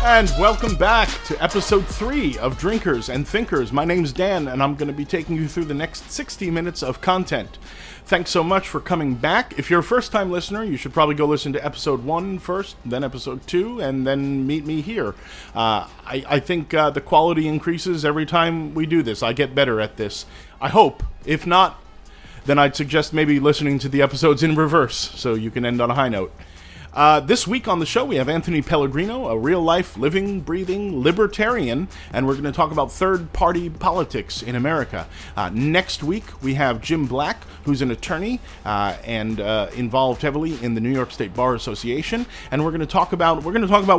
And welcome back to episode 3 of Drinkers and Thinkers. My name's Dan, and I'm going to be taking you through the next 60 minutes of content. Thanks so much for coming back. If you're a first-time listener, you should probably go listen to episode 1 first, then episode 2, and then meet me here. I think the quality increases every time we do this. I get better at this. I hope. If not, then I'd suggest maybe listening to the episodes in reverse, so you can end on a high note. This week on the show, we have Anthony Pellegrino, a real-life, living, breathing libertarian, and we're going to talk about third-party politics in America. Next week, we have Jim Black, who's an attorney and involved heavily in the New York State Bar Association, and we're going to talk about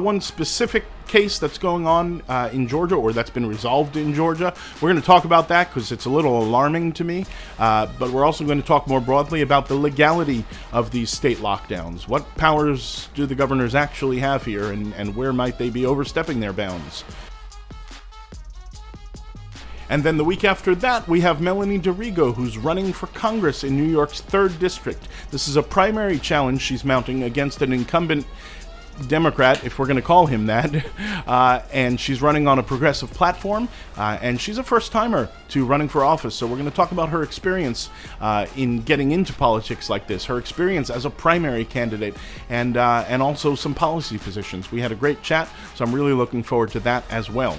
one specific case that's going on in Georgia, or that's been resolved in Georgia. We're going to talk about that because it's a little alarming to me, but we're also going to talk more broadly about the legality of these state lockdowns. What powers do the governors actually have here, and where might they be overstepping their bounds? And then the week after that, we have Melanie DeRigo, who's running for Congress in New York's 3rd District. This is a primary challenge she's mounting against an incumbent Democrat, if we're going to call him that, and she's running on a progressive platform, and she's a first-timer to running for office, so we're going to talk about her experience in getting into politics like this, her experience as a primary candidate, and also some policy positions. We had a great chat, so I'm really looking forward to that as well.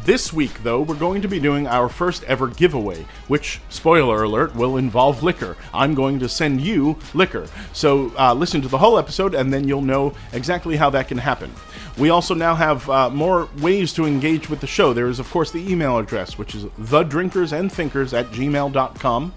This week, though, we're going to be doing our first ever giveaway, which, spoiler alert, will involve liquor. I'm going to send you liquor. So listen to the whole episode, and then you'll know exactly how that can happen. We also now have more ways to engage with the show. There is, of course, the email address, which is thedrinkersandthinkers@gmail.com.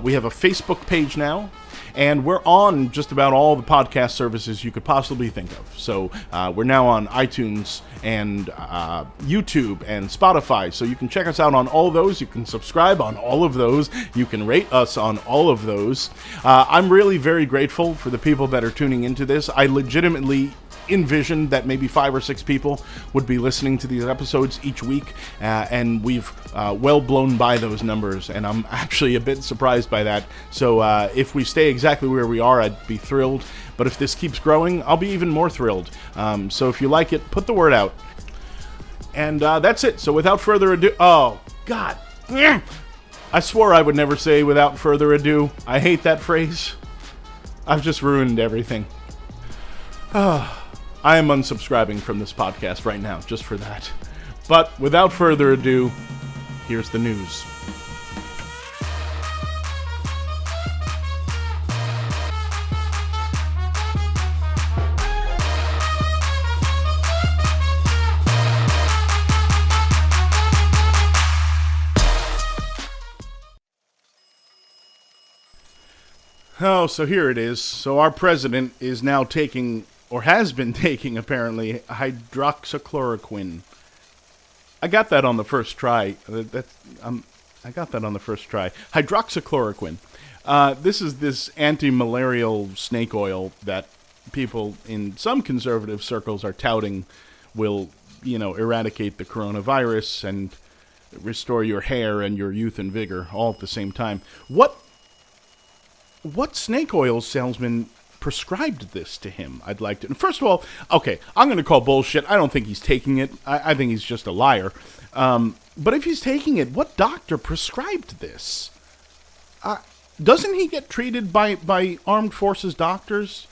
We have a Facebook page now. And we're on just about all the podcast services you could possibly think of. So we're now on iTunes and YouTube and Spotify. So you can check us out on all those. You can subscribe on all of those. You can rate us on all of those. I'm really very grateful for the people that are tuning into this. I legitimately envisioned that maybe 5 or 6 people would be listening to these episodes each week, and we've well blown by those numbers, and I'm actually a bit surprised by that. So if we stay exactly where we are, I'd be thrilled, but if this keeps growing, I'll be even more thrilled. So if you like it, put the word out. And that's it. So without further ado, oh god, I swore I would never say without further ado. I hate that phrase. I've just ruined everything. I am unsubscribing from this podcast right now, just for that. But without further ado, here's the news. Oh, so here it is. So our president is now taking, or has been taking, apparently, hydroxychloroquine. I got that on the first try. I got that on the first try. Hydroxychloroquine. This is this anti-malarial snake oil that people in some conservative circles are touting will, eradicate the coronavirus and restore your hair and your youth and vigor all at the same time. What snake oil salesman prescribed this to him? I'd like to. First of all, okay, I'm going to call bullshit. I don't think he's taking it. I think he's just a liar. But if he's taking it, what doctor prescribed this? Doesn't he get treated by armed forces doctors?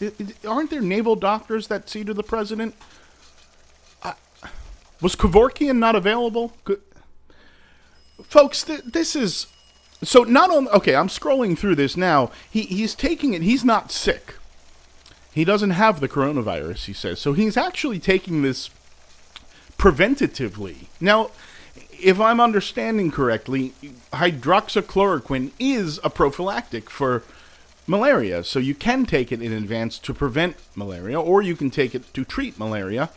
Aren't there naval doctors that see to the president? Was Kevorkian not available? Folks, this is... So not only... Okay, I'm scrolling through this now. He's taking it. He's not sick. He doesn't have the coronavirus, he says. So he's actually taking this preventatively. Now, if I'm understanding correctly, hydroxychloroquine is a prophylactic for malaria. So you can take it in advance to prevent malaria, or you can take it to treat malaria.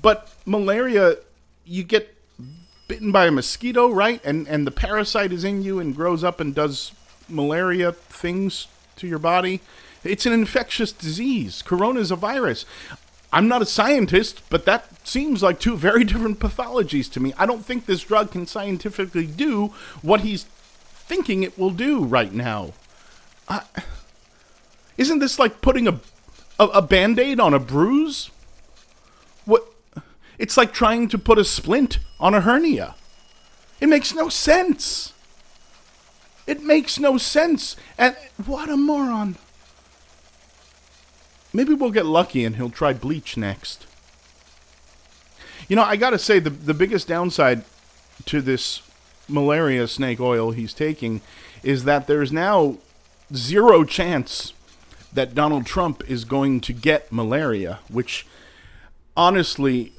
But malaria, you get bitten by a mosquito, right? And the parasite is in you and grows up and does malaria things to your body. It's an infectious disease. Corona is a virus. I'm not a scientist, but that seems like 2 very different pathologies to me. I don't think this drug can scientifically do what he's thinking it will do right now. Isn't this like putting a Band-Aid on a bruise? What? It's like trying to put a splint on a hernia. It makes no sense. It makes no sense. And what a moron. Maybe we'll get lucky and he'll try bleach next. You know, I gotta say, the biggest downside to this malaria snake oil he's taking is that there's now zero chance that Donald Trump is going to get malaria, which, honestly,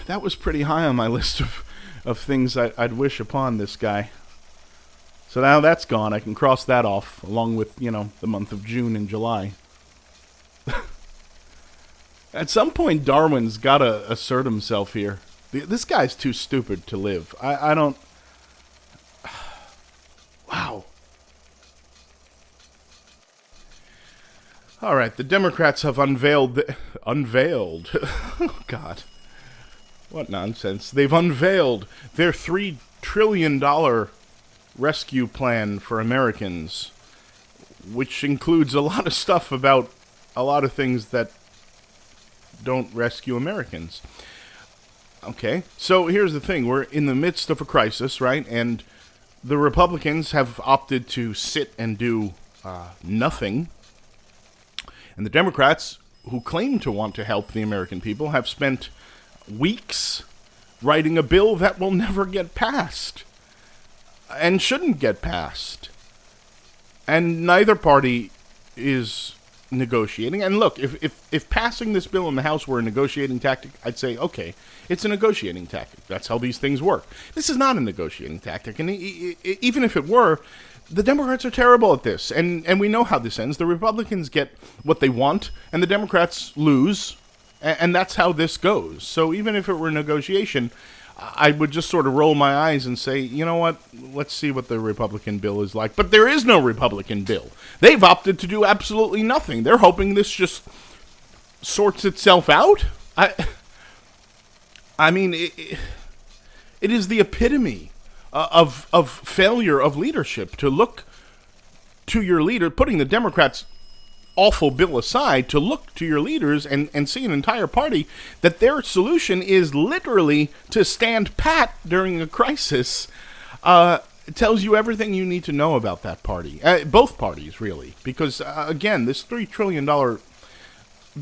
that was pretty high on my list of things I'd wish upon this guy. So now that's gone. I can cross that off, along with, the month of June and July. At some point, Darwin's got to assert himself here. This guy's too stupid to live. I don't... Wow. All right, the Democrats have unveiled... Oh, God. What nonsense. They've unveiled their $3 trillion rescue plan for Americans, which includes a lot of stuff about a lot of things that don't rescue Americans. Okay, so here's the thing. We're in the midst of a crisis, right? And the Republicans have opted to sit and do nothing. And the Democrats, who claim to want to help the American people, have spent weeks writing a bill that will never get passed and shouldn't get passed. And neither party is negotiating. And look, if passing this bill in the House were a negotiating tactic, I'd say, okay, it's a negotiating tactic. That's how these things work. This is not a negotiating tactic. And even if it were, the Democrats are terrible at this. And we know how this ends. The Republicans get what they want, and the Democrats lose. And that's how this goes. So even if it were a negotiation, I would just sort of roll my eyes and say, you know what, let's see what the Republican bill is like. But there is no Republican bill. They've opted to do absolutely nothing. They're hoping this just sorts itself out. I mean, it is the epitome of failure of leadership to look to your leader, putting the Democrats' awful bill aside, to look to your leaders and see an entire party that their solution is literally to stand pat during a crisis. It tells you everything you need to know about that party. Both parties, really. Because, again, this $3 trillion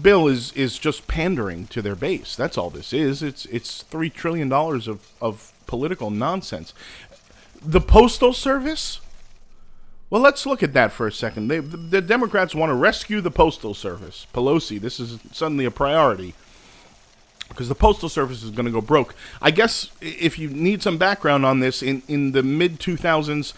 bill is just pandering to their base. That's all this is. It's $3 trillion of political nonsense. The Postal Service? Well, let's look at that for a second. The Democrats want to rescue the Postal Service. Pelosi, this is suddenly a priority because the Postal Service is going to go broke. I guess if you need some background on this, in the mid-2000s,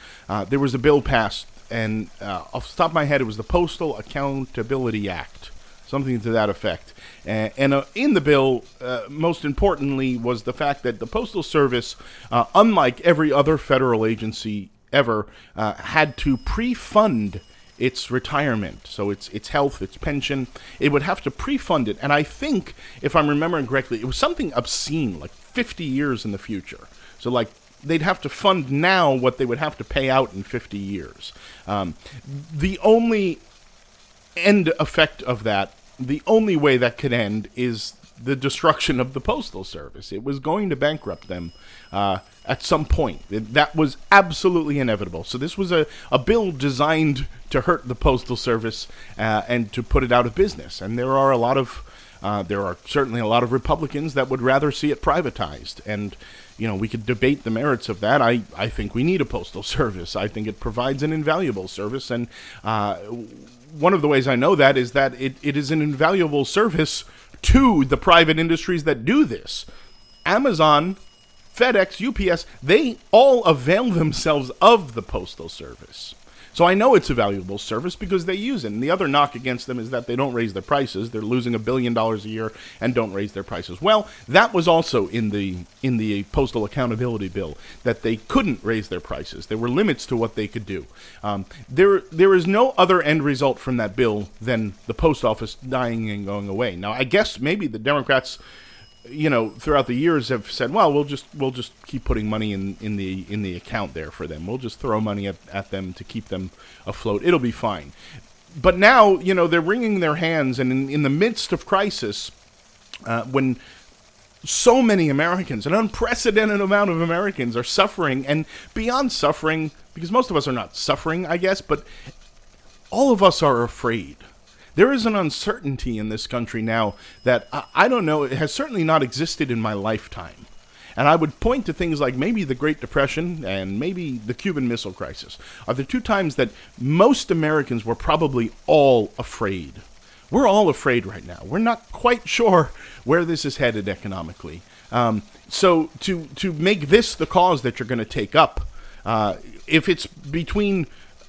there was a bill passed, and off the top of my head, it was the Postal Accountability Act, something to that effect. And in the bill, most importantly, was the fact that the Postal Service, unlike every other federal agency ever, had to pre-fund its retirement. So its health, its pension, it would have to pre-fund it. And I think, if I'm remembering correctly, it was something obscene, like 50 years in the future. So like they'd have to fund now what they would have to pay out in 50 years. The only end effect of that, the only way that could end, is the destruction of the Postal Service. It was going to bankrupt them at some point. That was absolutely inevitable. So this was a bill designed to hurt the Postal Service and to put it out of business. And there are certainly a lot of Republicans that would rather see it privatized. And, we could debate the merits of that. I think we need a Postal Service. I think it provides an invaluable service. And one of the ways I know that is that it is an invaluable service to the private industries that do this. Amazon, FedEx, UPS, they all avail themselves of the Postal Service. So I know it's a valuable service because they use it. And the other knock against them is that they don't raise their prices. They're losing $1 billion a year and don't raise their prices. Well, that was also in the Postal Accountability Bill, that they couldn't raise their prices. There were limits to what they could do. There is no other end result from that bill than the post office dying and going away. Now, I guess maybe the Democrats, throughout the years have said, well, we'll just keep putting money in the account there for them. We'll just throw money at them to keep them afloat. It'll be fine. But now, they're wringing their hands, and in the midst of crisis, when so many Americans, an unprecedented amount of Americans are suffering, and beyond suffering, because most of us are not suffering, I guess, but all of us are afraid. There is an uncertainty in this country now that I don't know, it has certainly not existed in my lifetime. And I would point to things like maybe the Great Depression and maybe the Cuban Missile Crisis are the two times that most Americans were probably all afraid. We're all afraid right now. We're not quite sure where this is headed economically. So to make this the cause that you're going to take up, if it's between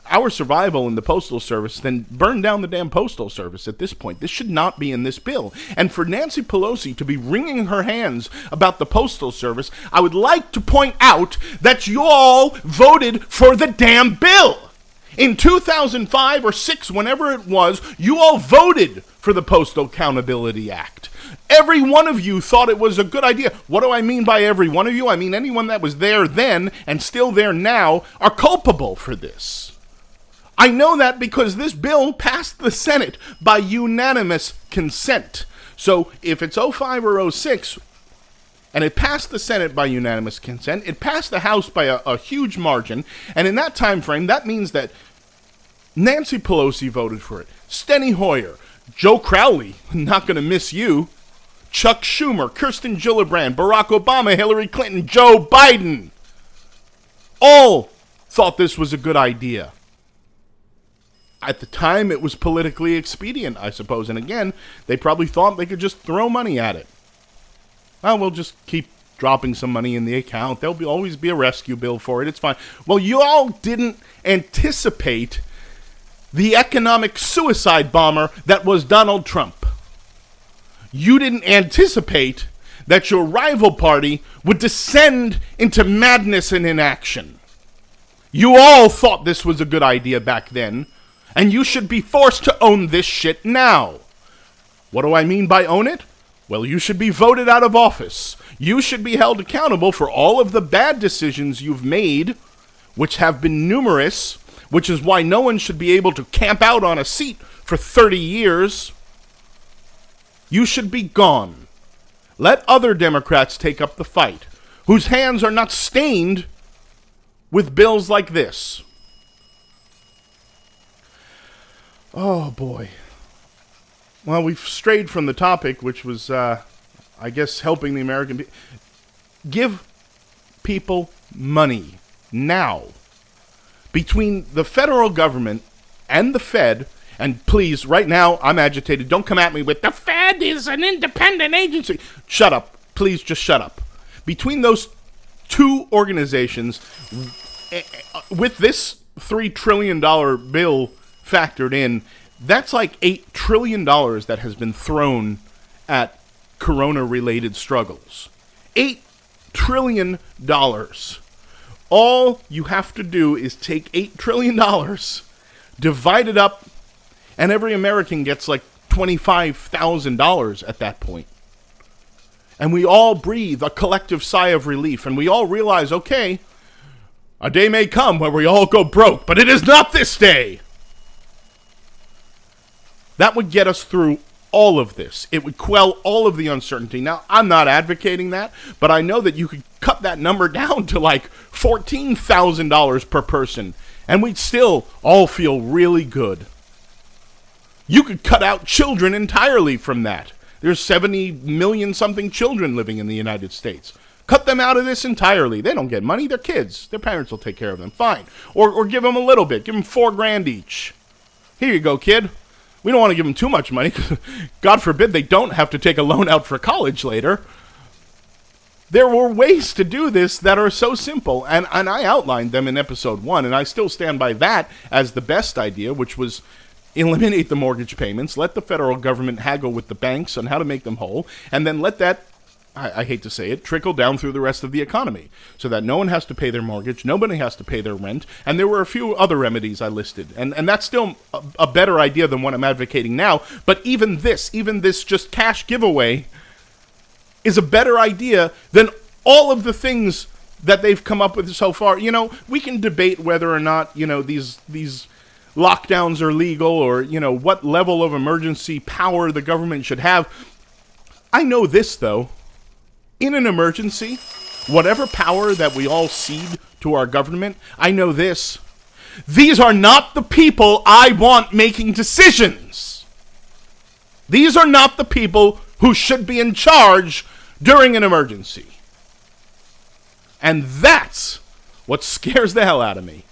our survival and the Postal Service, then burn down the damn Postal Service at this point. This should not be in this bill. And for Nancy Pelosi to be wringing her hands about the Postal Service, I would like to point out that you all voted for the damn bill. In 2005 or 6, whenever it was, you all voted for the Postal Accountability Act. Every one of you thought it was a good idea. What do I mean by every one of you? I mean anyone that was there then and still there now are culpable for this. I know that because this bill passed the Senate by unanimous consent. So if it's 05 or 06, and it passed the Senate by unanimous consent, it passed the House by a huge margin, and in that time frame, that means that Nancy Pelosi voted for it, Steny Hoyer, Joe Crowley, not going to miss you, Chuck Schumer, Kirsten Gillibrand, Barack Obama, Hillary Clinton, Joe Biden, all thought this was a good idea. At the time, it was politically expedient, I suppose. And again, they probably thought they could just throw money at it. Well, we'll just keep dropping some money in the account. There'll always be a rescue bill for it. It's fine. Well, you all didn't anticipate the economic suicide bomber that was Donald Trump. You didn't anticipate that your rival party would descend into madness and inaction. You all thought this was a good idea back then. And you should be forced to own this shit now. What do I mean by own it? Well, you should be voted out of office. You should be held accountable for all of the bad decisions you've made, which have been numerous, which is why no one should be able to camp out on a seat for 30 years. You should be gone. Let other Democrats take up the fight, whose hands are not stained with bills like this. Oh, boy. Well, we've strayed from the topic, which was, I guess, helping the American people. Give people money now. Between the federal government and the Fed, and please, right now, I'm agitated. Don't come at me with, the Fed is an independent agency. Shut up. Please, just shut up. Between those two organizations, with this $3 trillion bill factored in, that's like $8 trillion that has been thrown at corona-related struggles. $8 trillion. All you have to do is take $8 trillion, divide it up, and every American gets like $25,000 at that point. And we all breathe a collective sigh of relief, and we all realize, okay, a day may come where we all go broke, but it is not this day. That would get us through all of this. It would quell all of the uncertainty. Now, I'm not advocating that, but I know that you could cut that number down to like $14,000 per person, and we'd still all feel really good. You could cut out children entirely from that. There's 70 million something children living in the United States. Cut them out of this entirely. They don't get money. They're kids. Their parents will take care of them. Fine. Or give them a little bit. Give them $4,000 each. Here you go, kid. We don't want to give them too much money. God forbid they don't have to take a loan out for college later. There were ways to do this that are so simple, and I outlined them in episode 1, and I still stand by that as the best idea, which was eliminate the mortgage payments, let the federal government haggle with the banks on how to make them whole, and then let that, I hate to say it, trickle down through the rest of the economy so that no one has to pay their mortgage, nobody has to pay their rent, and there were a few other remedies I listed. And that's still a better idea than what I'm advocating now, but even this just cash giveaway is a better idea than all of the things that they've come up with so far. You know, we can debate whether or not, you know, these lockdowns are legal or, you know, what level of emergency power the government should have. I know this, though. In an emergency, whatever power that we all cede to our government, I know this. These are not the people I want making decisions. These are not the people who should be in charge during an emergency. And that's what scares the hell out of me.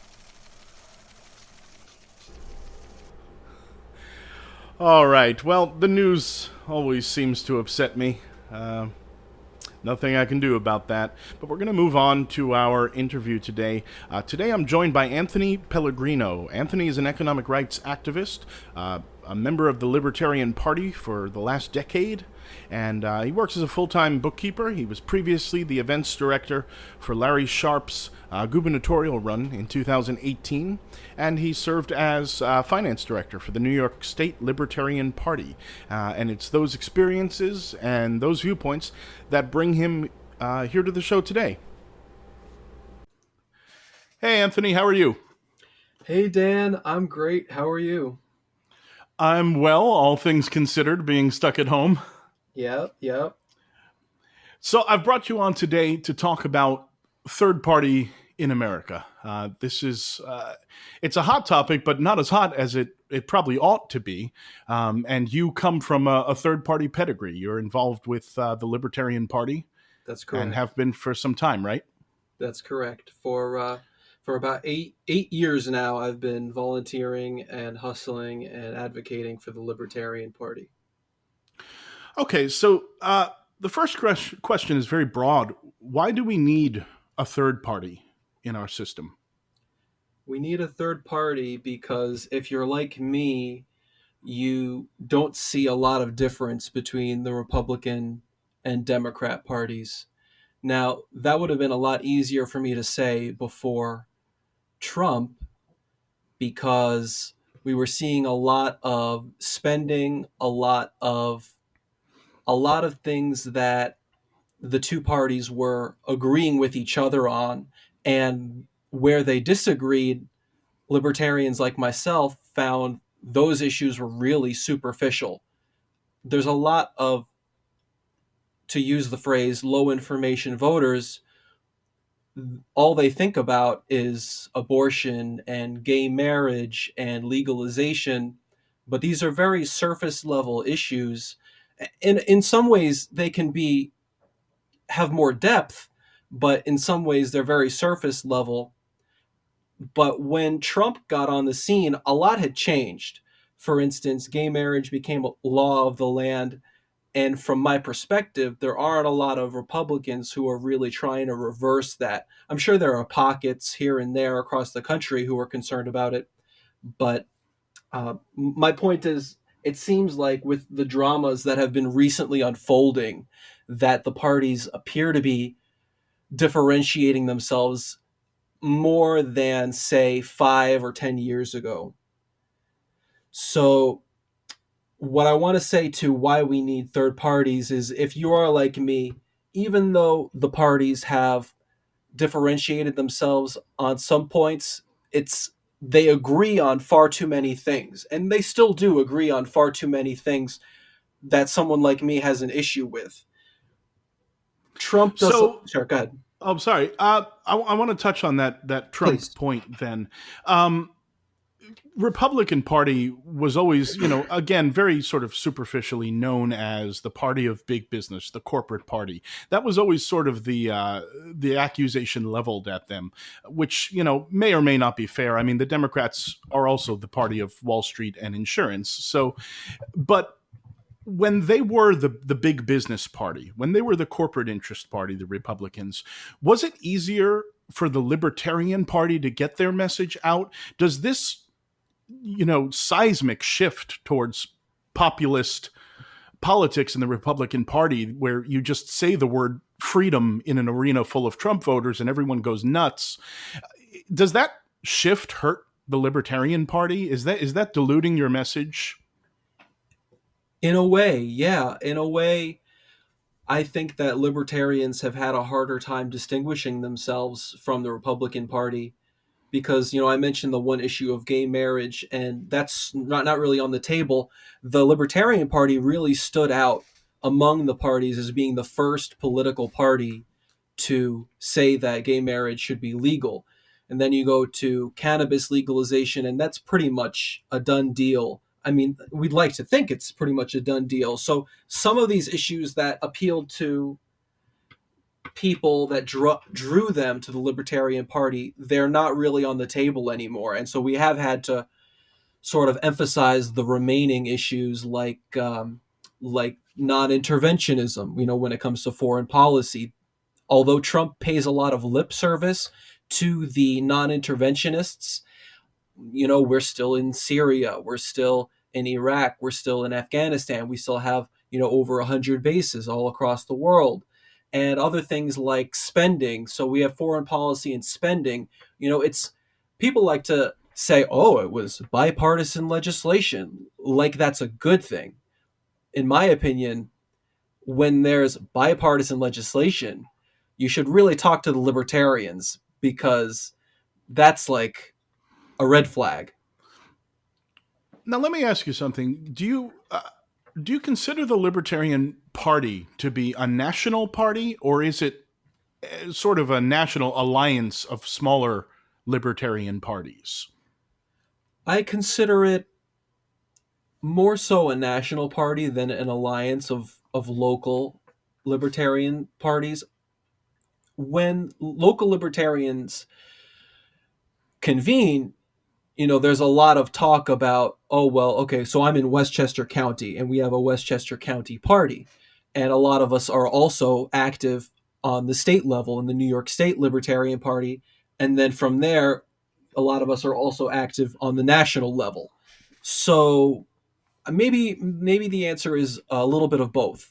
All right, well, the news always seems to upset me. Nothing I can do about that. But we're going to move on to our interview today. Today I'm joined by Anthony Pellegrino. Anthony is an economic rights activist, a member of the Libertarian Party for the last decade, and he works as a full-time bookkeeper. He was previously the events director for Larry Sharpe's gubernatorial run in 2018, and he served as finance director for the New York State Libertarian Party. And it's those experiences and those viewpoints that bring him here to the show today. Hey, Anthony, how are you? Hey Dan, I'm great. How are you? I'm well, all things considered, being stuck at home. Yep. So I've brought you on today to talk about third party in America. It's a hot topic, but not as hot as it probably ought to be. And you come from a third party pedigree. You're involved with the Libertarian Party. That's correct. And have been for some time, right? That's correct. For about eight years now, I've been volunteering and hustling and advocating for the Libertarian Party. Okay, so the first question is very broad. Why do we need a third party in our system? We need a third party because if you're like me, you don't see a lot of difference between the Republican and Democrat parties. Now, that would have been a lot easier for me to say before Trump because we were seeing a lot of spending, a lot of things that the two parties were agreeing with each other on, and where they disagreed, libertarians like myself found those issues were really superficial. There's a lot of, to use the phrase, low information voters. All they think about is abortion and gay marriage and legalization, but these are very surface level issues. In some ways they can have more depth, but in some ways they're very surface level. But when Trump got on the scene, a lot had changed. For instance, gay marriage became a law of the land. And from my perspective, there aren't a lot of Republicans who are really trying to reverse that. I'm sure there are pockets here and there across the country who are concerned about it. But my point is, it seems like with the dramas that have been recently unfolding, that the parties appear to be differentiating themselves more than, say, 5 or 10 years ago. So what I want to say to why we need third parties is, if you are like me, even though the parties have differentiated themselves on some points, they agree on far too many things, and they still do agree on far too many things that someone like me has an issue with. Trump doesn't. Sure, go ahead. I'm sorry. I want to touch on that Trump Please. point then. Republican Party was always, again, very sort of superficially known as the party of big business, the corporate party. That was always sort of the accusation leveled at them, which, may or may not be fair. I mean, the Democrats are also the party of Wall Street and insurance. So, but when they were the big business party, when they were the corporate interest party, the Republicans, was it easier for the Libertarian Party to get their message out? Does this seismic shift towards populist politics in the Republican Party, where you just say the word freedom in an arena full of Trump voters and everyone goes nuts, does that shift hurt the Libertarian Party? Is that diluting your message? In a way, yeah. In a way, I think that libertarians have had a harder time distinguishing themselves from the Republican Party because, I mentioned the one issue of gay marriage, and that's not really on the table. The Libertarian Party really stood out among the parties as being the first political party to say that gay marriage should be legal. And then you go to cannabis legalization, and that's pretty much a done deal. I mean, we'd like to think it's pretty much a done deal. So some of these issues that appealed to people that drew them to the Libertarian Party, they're not really on the table anymore. And so we have had to sort of emphasize the remaining issues like non-interventionism, when it comes to foreign policy. Although Trump pays a lot of lip service to the non-interventionists, we're still in Syria, we're still in Iraq, we're still in Afghanistan, we still have, over 100 bases all across the world, and other things like spending. So we have foreign policy and spending. It's people like to say, oh, it was bipartisan legislation, like that's a good thing. In my opinion, when there's bipartisan legislation, you should really talk to the libertarians, because that's like a red flag. Now, let me ask you something. Do you consider the Libertarian Party to be a national party, or is it sort of a national alliance of smaller libertarian parties? I consider it more so a national party than an alliance of local libertarian parties. When local libertarians convene, there's a lot of talk about, oh, well, okay, so I'm in Westchester County and we have a Westchester County party. And a lot of us are also active on the state level in the New York State Libertarian Party. And then from there, a lot of us are also active on the national level. So maybe the answer is a little bit of both.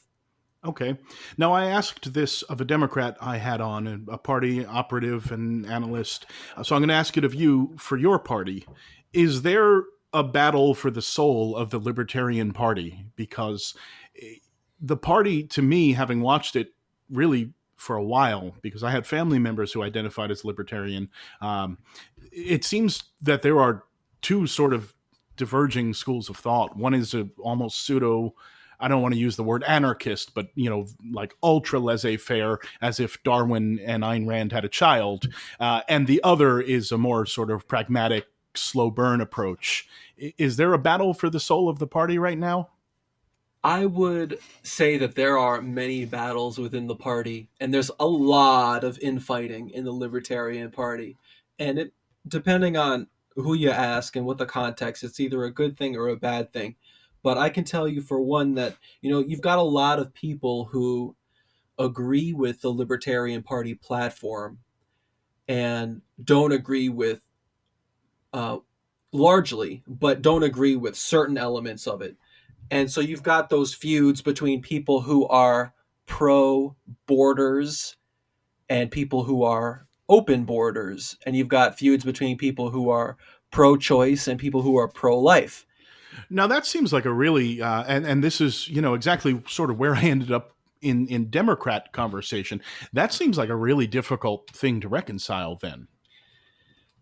Okay. Now, I asked this of a Democrat I had on, a party operative and analyst. So I'm going to ask it of you for your party. Is there a battle for the soul of the Libertarian Party? Because the party, to me, having watched it really for a while, because I had family members who identified as Libertarian, it seems that there are two sort of diverging schools of thought. One is a almost pseudo, I don't want to use the word anarchist, but, like ultra laissez-faire, as if Darwin and Ayn Rand had a child. And the other is a more sort of pragmatic, slow burn approach. Is there a battle for the soul of the party right now? I would say that there are many battles within the party, and there's a lot of infighting in the Libertarian Party. And it, depending on who you ask and what the context, it's either a good thing or a bad thing. But I can tell you for one that, you've got a lot of people who agree with the Libertarian Party platform and don't agree with, largely, but don't agree with certain elements of it. And so you've got those feuds between people who are pro borders and people who are open borders. And you've got feuds between people who are pro choice and people who are pro life. Now, that seems like a really, and this is, exactly sort of where I ended up in Democrat conversation. That seems like a really difficult thing to reconcile then.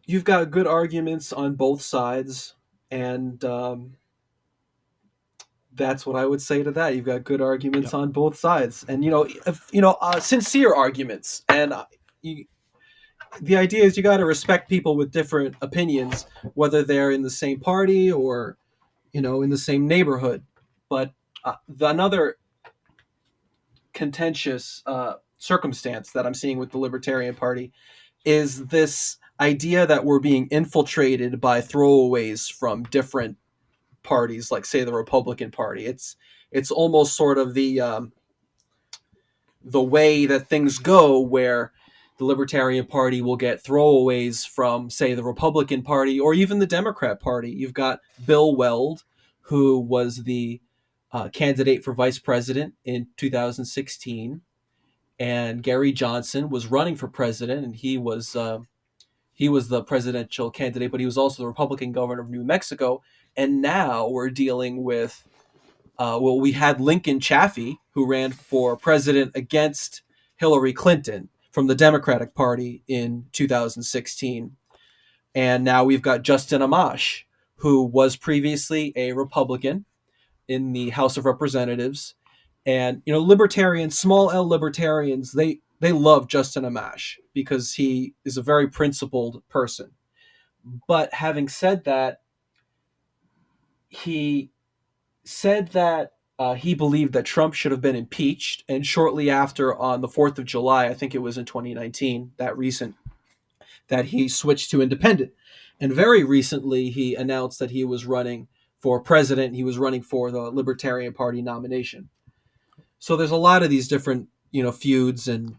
You've got good arguments on both sides, and that's what I would say to that. You've got good arguments on both sides, and sincere arguments. And the idea is you got to respect people with different opinions, whether they're in the same party or in the same neighborhood. But another contentious circumstance that I'm seeing with the Libertarian Party is this idea that we're being infiltrated by throwaways from different parties, like say the Republican Party. It's almost sort of the way that things go, where the Libertarian Party will get throwaways from, say, the Republican Party or even the Democrat Party. You've got Bill Weld, who was the candidate for vice president in 2016, and Gary Johnson was running for president, and he was the presidential candidate, but he was also the Republican governor of New Mexico. And now we're dealing with, we had Lincoln Chafee, who ran for president against Hillary Clinton from the Democratic Party in 2016. And now we've got Justin Amash, who was previously a Republican in the House of Representatives And libertarians, small L libertarians, they love Justin Amash because he is a very principled person. But having said that, he said that he believed that Trump should have been impeached, and shortly after, on the 4th of July, I think it was in 2019, that recent, that he switched to independent. And very recently, he announced that he was running for president. He was running for the Libertarian Party nomination. So there's a lot of these different, feuds and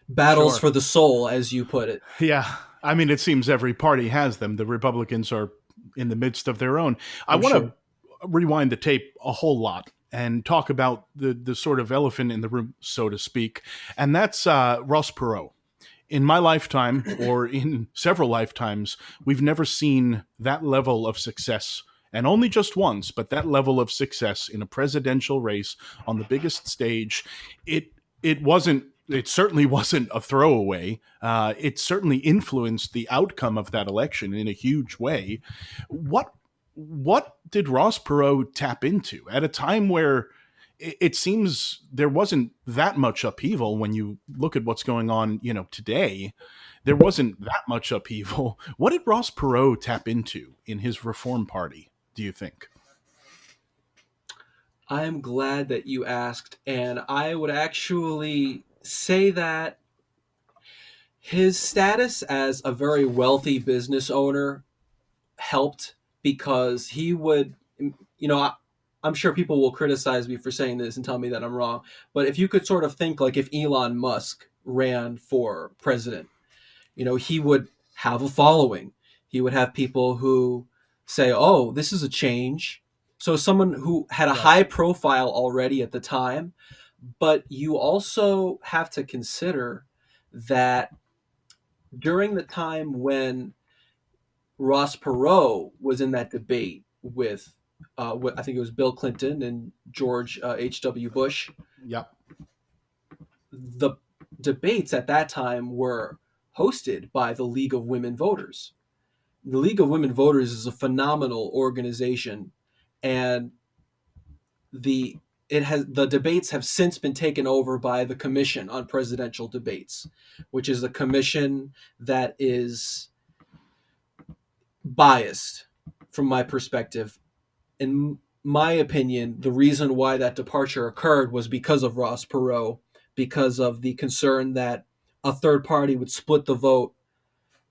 battles Sure. for the soul, as you put it. Yeah. I mean, it seems every party has them. The Republicans are in the midst of their own. I I'm want sure. to rewind the tape a whole lot and talk about the sort of elephant in the room, so to speak, and that's Ross Perot. In my lifetime, or in several lifetimes, we've never seen that level of success, and only just once, but that level of success in a presidential race on the biggest stage. It wasn't. It certainly wasn't a throwaway. It certainly influenced the outcome of that election in a huge way. What did Ross Perot tap into at a time where it seems there wasn't that much upheaval? When you look at what's going on, today, there wasn't that much upheaval. What did Ross Perot tap into in his Reform Party, do you think? I'm glad that you asked, and I would actually say that his status as a very wealthy business owner helped, because he would, I'm sure people will criticize me for saying this and tell me that I'm wrong, but if you could sort of think like if Elon Musk ran for president, he would have a following. He would have people who say, "Oh, this is a change." So someone who had a Right. high profile already at the time, but you also have to consider that during the time when Ross Perot was in that debate with, I think it was Bill Clinton and George H.W. Bush, Yep. the debates at that time were hosted by the League of Women Voters. The League of Women Voters is a phenomenal organization, and the debates have since been taken over by the Commission on Presidential Debates, which is a commission that is biased from my perspective. In my opinion, the reason why that departure occurred was because of Ross Perot, because of the concern that a third party would split the vote.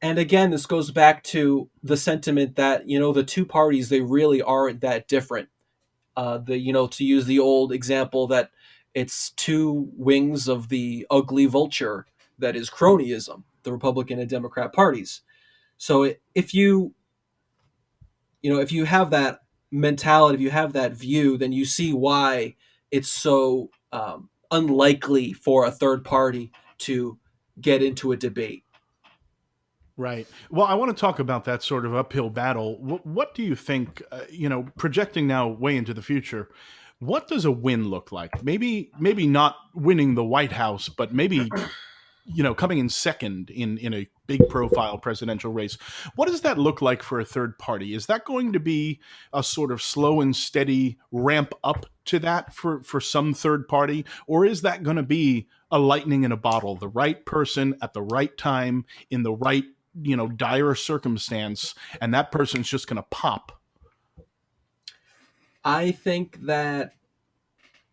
And again, this goes back to the sentiment that, the two parties, they really aren't that different. To use the old example, that it's two wings of the ugly vulture that is cronyism, the Republican and Democrat parties. So if you have that mentality, if you have that view, then you see why it's so unlikely for a third party to get into a debate. Right. Well, I want to talk about that sort of uphill battle. What do you think, projecting now way into the future, what does a win look like? Maybe not winning the White House, but maybe, coming in second in a big profile presidential race. What does that look like for a third party? Is that going to be a sort of slow and steady ramp up to that for some third party? Or is that going to be a lightning in a bottle, the right person at the right time in the right, dire circumstance, and that person's just going to pop? I think that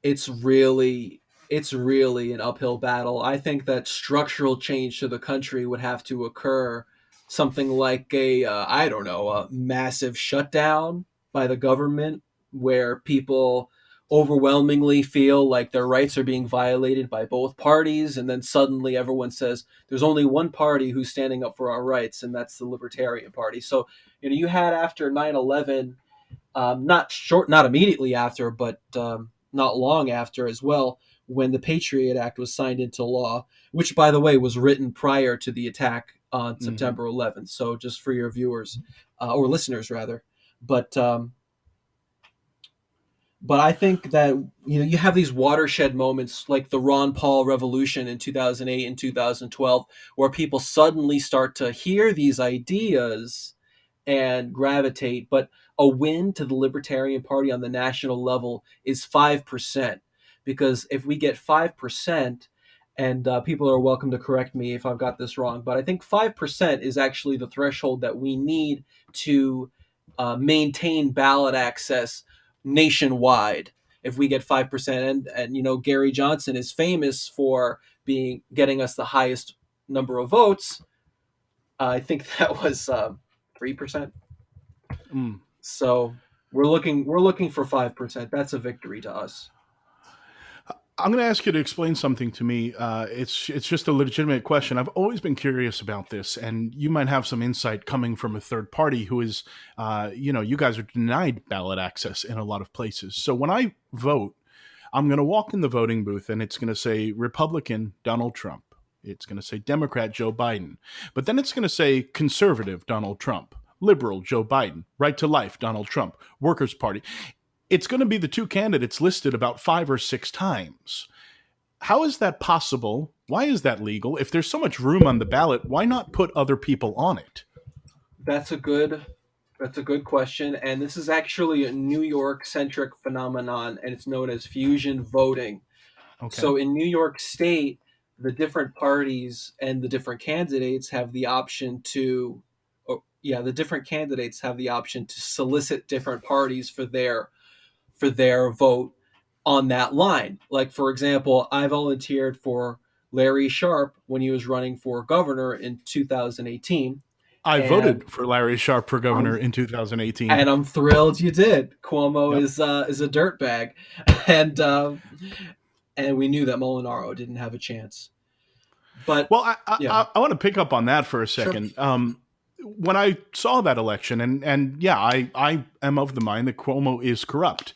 it's really it's really an uphill battle. I think that structural change to the country would have to occur, something like a I don't know, a massive shutdown by the government where people overwhelmingly feel like their rights are being violated by both parties, and then suddenly everyone says there's only one party who's standing up for our rights, and that's the Libertarian Party. So, you had after 9/11, not immediately after, but not long after as well, when the Patriot Act was signed into law, which, by the way, was written prior to the attack on Hmm. September 11th. So just for your viewers, or listeners rather, but I think that you have these watershed moments like the Ron Paul revolution in 2008 and 2012, where people suddenly start to hear these ideas and gravitate. But a win to the Libertarian Party on the national level is 5%. Because if we get 5%, and people are welcome to correct me if I've got this wrong, but I think 5% is actually the threshold that we need to maintain ballot access nationwide. If we get 5%, and Gary Johnson is famous for getting us the highest number of votes. I think that was 3%. So we're looking for 5%. That's a victory to us. I'm going to ask you to explain something to me. It's just a legitimate question. I've always been curious about this, and you might have some insight coming from a third party who is, you guys are denied ballot access in a lot of places. So when I vote, I'm going to walk in the voting booth, and it's going to say Republican Donald Trump. It's going to say Democrat Joe Biden. But then it's going to say conservative Donald Trump, liberal Joe Biden, right to life Donald Trump, Workers' Party. It's going to be the two candidates listed about 5 or 6 times. How is that possible? Why is that legal? If there's so much room on the ballot, why not put other people on it? That's a good question. And this is actually a New York-centric phenomenon, and it's known as fusion voting. Okay. So in New York State, the different parties and the different candidates have the option to solicit different parties for their vote on that line. Like, for example, I volunteered for Larry Sharpe when he was running for governor in 2018. I voted for Larry Sharpe for governor in 2018. And I'm thrilled you did. Cuomo is a dirtbag. And we knew that Molinaro didn't have a chance. But well, I want to pick up on that for a second. Sure. When I saw that election, I am of the mind that Cuomo is corrupt.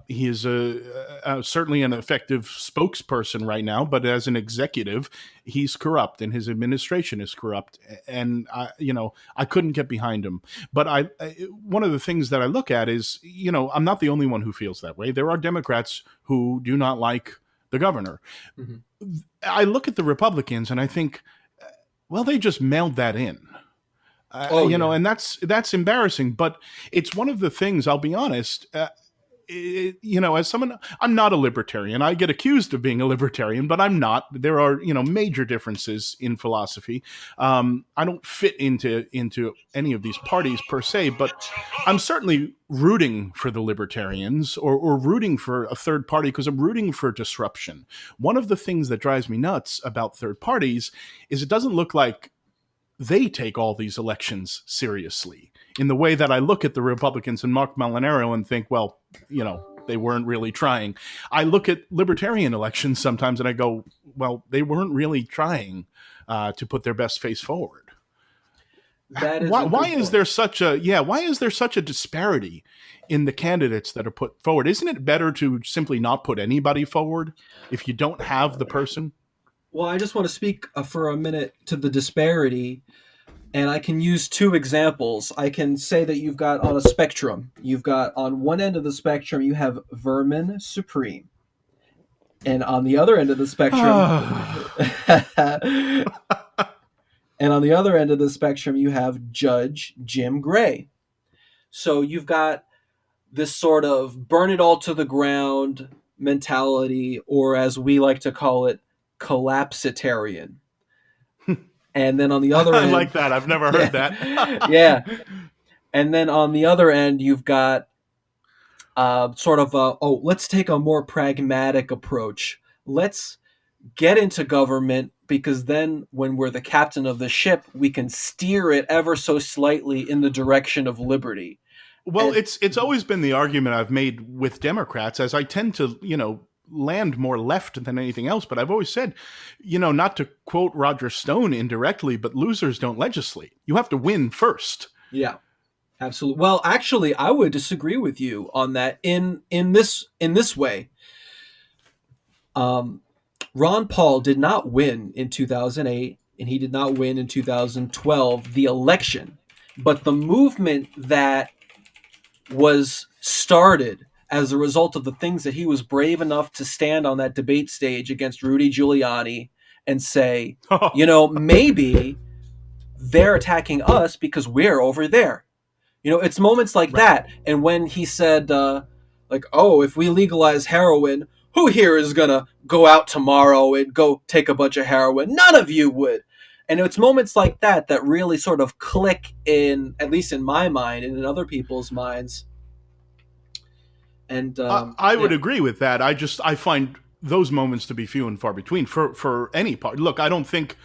He is certainly an effective spokesperson right now, but as an executive, he's corrupt, and his administration is corrupt. And I couldn't get behind him. But one of the things that I look at is, I'm not the only one who feels that way. There are Democrats who do not like the governor. Mm-hmm. I look at the Republicans and I think, well, they just mailed that in. And that's embarrassing, but it's one of the things, I'll be honest, as someone, I'm not a libertarian. I get accused of being a libertarian, but I'm not. There are, major differences in philosophy. I don't fit into any of these parties per se, but I'm certainly rooting for the libertarians or rooting for a third party because I'm rooting for disruption. One of the things that drives me nuts about third parties is it doesn't look like they take all these elections seriously in the way that I look at the Republicans and Mark Molinaro and think, well, they weren't really trying. I look at libertarian elections sometimes and I go, well, they weren't really trying to put their best face forward. Why is there such a disparity in the candidates that are put forward? Isn't it better to simply not put anybody forward if you don't have the person? Well, I just want to speak for a minute to the disparity, and I can use 2 examples. I can say that you've got on a spectrum. You've got on one end of the spectrum, you have Vermin Supreme. And on the other end of the spectrum, you have Judge Jim Gray. So you've got this sort of burn it all to the ground mentality, or as we like to call it, collapsitarian. And then on the other end, I like that. I've never heard that. Yeah. And then on the other end, you've got let's take a more pragmatic approach. Let's get into government because then when we're the captain of the ship, we can steer it ever so slightly in the direction of liberty. Well, it's always been the argument I've made with Democrats, as I tend to, land more left than anything else. But I've always said, not to quote Roger Stone indirectly, but losers don't legislate. You have to win first. Yeah, absolutely. Well, actually, I would disagree with you on that in this way. Ron Paul did not win in 2008, and he did not win in 2012, the election. But the movement that was started as a result of the things that he was brave enough to stand on that debate stage against Rudy Giuliani and say, maybe they're attacking us because we're over there. It's moments like Right. that. And when he said, like, oh, if we legalize heroin, who here is going to go out tomorrow and go take a bunch of heroin? None of you would. And it's moments like that that really sort of click in, at least in my mind and in other people's minds. And I yeah. would agree with that. I find those moments to be few and far between for any part. Look, I don't think,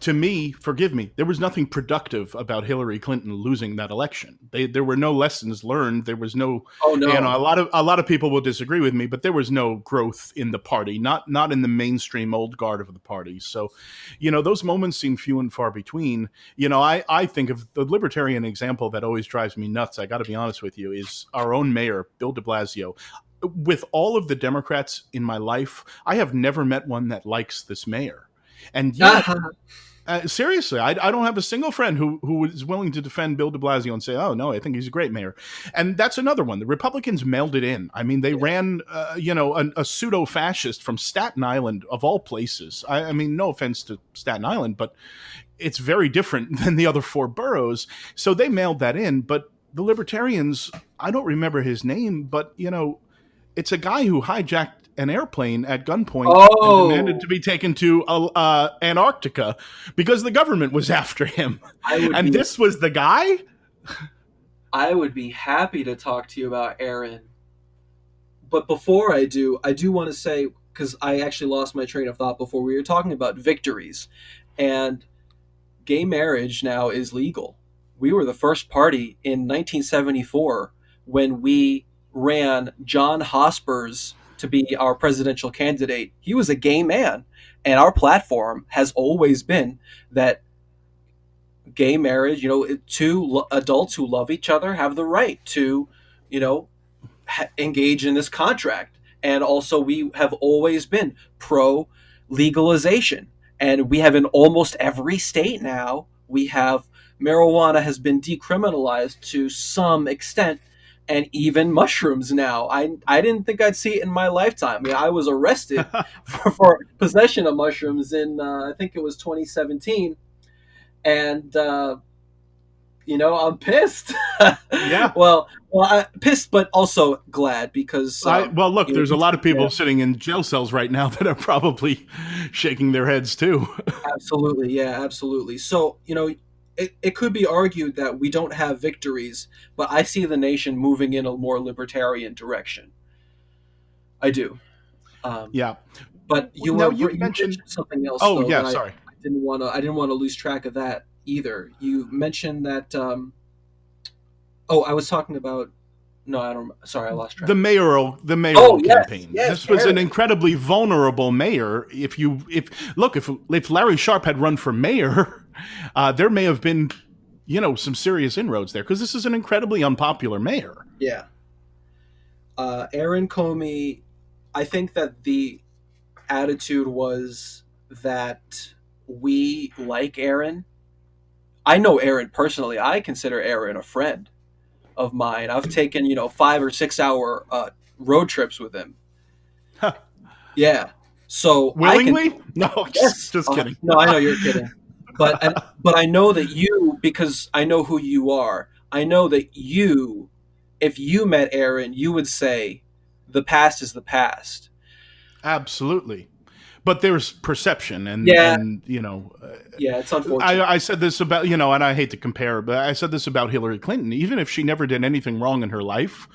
to me, forgive me, there was nothing productive about Hillary Clinton losing that election. There were no lessons learned. There was no, Oh, no. a lot of people will disagree with me, but there was no growth in the party, not in the mainstream old guard of the party. So, those moments seem few and far between. I think of the libertarian example that always drives me nuts. I got to be honest with you, is our own mayor, Bill de Blasio. With all of the Democrats in my life, I have never met one that likes this mayor. And yet, seriously, I don't have a single friend who is willing to defend Bill de Blasio and say, oh, no, I think he's a great mayor. And that's another one. The Republicans mailed it in. I mean, they ran, a pseudo-fascist from Staten Island, of all places. I mean, no offense to Staten Island, but it's very different than the other four boroughs. So they mailed that in. But the Libertarians, I don't remember his name, but, it's a guy who hijacked an airplane at gunpoint and demanded to be taken to Antarctica because the government was after him. And this was the guy? I would be happy to talk to you about Aaron. But before I do want to say, because I actually lost my train of thought before we were talking about victories. And gay marriage now is legal. We were the first party in 1974 when we ran John Hospers to be our presidential candidate. He was a gay man, and our platform has always been that gay marriage, two adults who love each other have the right to, engage in this contract. And also, we have always been pro legalization, and we have in almost every state now. We have marijuana has been decriminalized to some extent, and even mushrooms now. I didn't think I'd see it in my lifetime. I mean, I was arrested for possession of mushrooms in I think it was 2017, and I'm pissed. Yeah. Well, I'm pissed, but also glad because. Look, there's a lot of people sitting in jail cells right now that are probably shaking their heads too. Absolutely, yeah, absolutely. So it could be argued that we don't have victories, but I see the nation moving in a more libertarian direction. I do. Yeah. But you mentioned something else. Oh, though, yeah, that sorry. I didn't want to lose track of that either. You mentioned that. I was talking about. No, I don't. Sorry, I lost track. The mayoral campaign. Yes, this was Aaron. an incredibly vulnerable mayor. If Larry Sharpe had run for mayor, there may have been, some serious inroads there because this is an incredibly unpopular mayor. Yeah. Aaron Comey, I think that the attitude was that we like Aaron. I know Aaron personally. I consider Aaron a friend of mine. I've taken 5 or 6 hour road trips with him. Huh. Yeah. So willingly? No, just kidding. No, I know you're kidding. But I know that you, because I know who you are. I know that you, if you met Aaron, you would say, the past is the past. Absolutely. But there's perception, and yeah, it's unfortunate. I said this about, and I hate to compare, but I said this about Hillary Clinton. Even if she never did anything wrong in her life,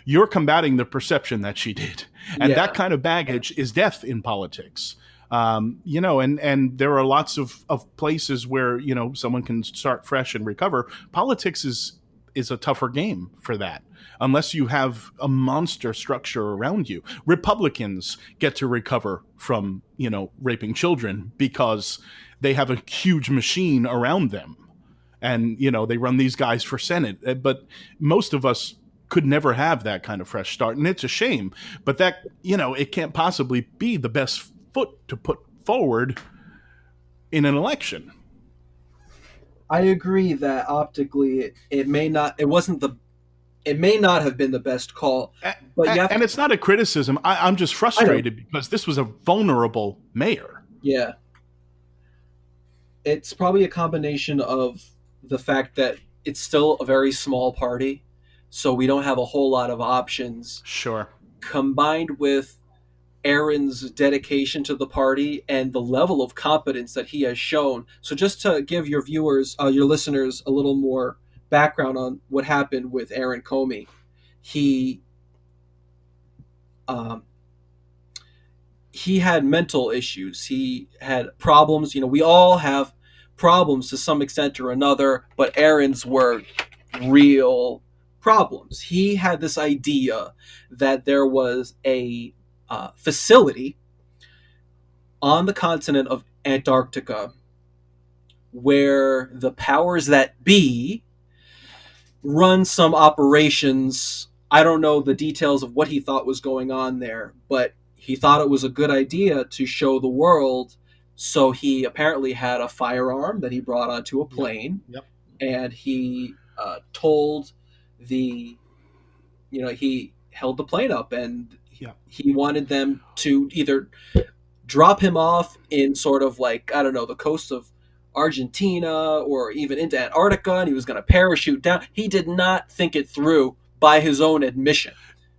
you're combating the perception that she did. And that kind of baggage is death in politics. And there are lots of places where, someone can start fresh and recover. Politics is a tougher game for that. Unless you have a monster structure around you. Republicans get to recover from, raping children because they have a huge machine around them. And, they run these guys for Senate. But most of us could never have that kind of fresh start. And it's a shame. But that, it can't possibly be the best foot to put forward in an election. I agree that optically it may not have been the best call. But and it's not a criticism. I'm just frustrated because this was a vulnerable mayor. Yeah. It's probably a combination of the fact that it's still a very small party, so we don't have a whole lot of options. Sure. Combined with Aaron's dedication to the party and the level of competence that he has shown. So, just to give your viewers, your listeners, a little more background on what happened with Aaron Comey, he um, he had mental issues. He had problems. You know, we all have problems to some extent or another, but Aaron's were real problems. He had this idea that there was a facility on the continent of Antarctica where the powers that be run some operations. I don't know the details of what he thought was going on there, but he thought it was a good idea to show the world. So he apparently had a firearm that he brought onto a plane, Yep. and he told he held the plane up, and he wanted them to either drop him off in sort of like, I don't know, the coast of Argentina or even into Antarctica, and he was going to parachute down. He did not think it through by his own admission.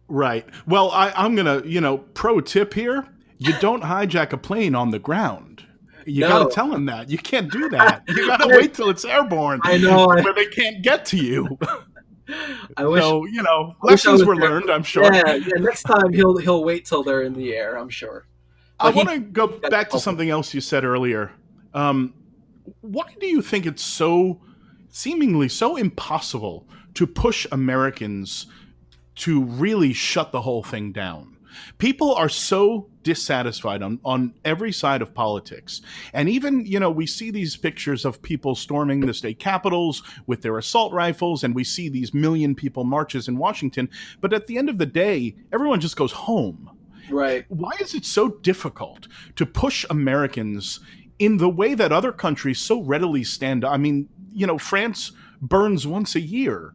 Right. Well, I'm going to, pro tip here, you don't hijack a plane on the ground. You got to tell him that. You can't do that. You got to wait till it's airborne. I know. Where they can't get to you. I wish, lessons were learned, I'm sure. Yeah, next time he'll wait till they're in the air, I'm sure. But I want to go back to something else you said earlier. Why do you think it's seemingly so impossible to push Americans to really shut the whole thing down? People are so dissatisfied on every side of politics. And even, we see these pictures of people storming the state capitals with their assault rifles, and we see these million people marches in Washington. But at the end of the day, everyone just goes home. Right. Why is it so difficult to push Americans in the way that other countries so readily stand up? I mean, France burns once a year.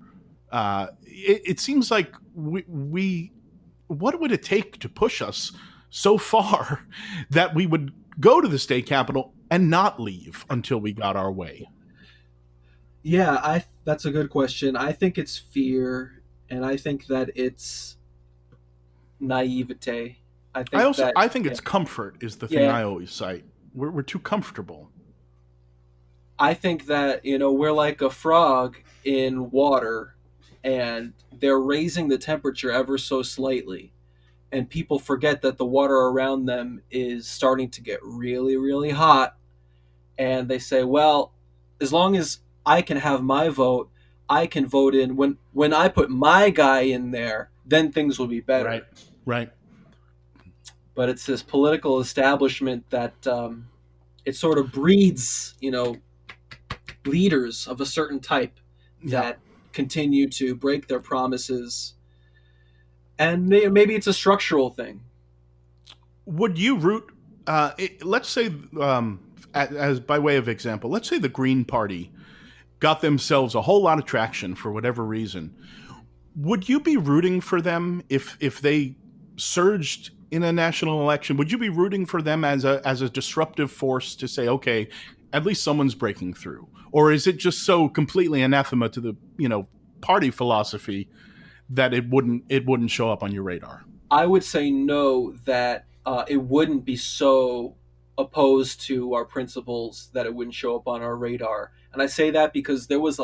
It seems like we what would it take to push us so far that we would go to the state capitol and not leave until we got our way? Yeah, that's a good question. I think it's fear, and I think that it's naivete. I think it's comfort is the thing I always cite. We're too comfortable. I think that, we're like a frog in water, and they're raising the temperature ever so slightly, and people forget that the water around them is starting to get really, really hot, and they say, well, as long as I can have my vote, I can vote in. When I put my guy in there, then things will be better. Right. But it's this political establishment that it sort of breeds, leaders of a certain type that continue to break their promises. And maybe it's a structural thing. Would you root, let's say, as by way of example, let's say the Green Party got themselves a whole lot of traction for whatever reason. Would you be rooting for them if they surged in a national election? Would you be rooting for them as a disruptive force to say, okay, at least someone's breaking through? Or is it just so completely anathema to the, party philosophy that it wouldn't show up on your radar? I would say no, that it wouldn't be so opposed to our principles that it wouldn't show up on our radar. And I say that because there was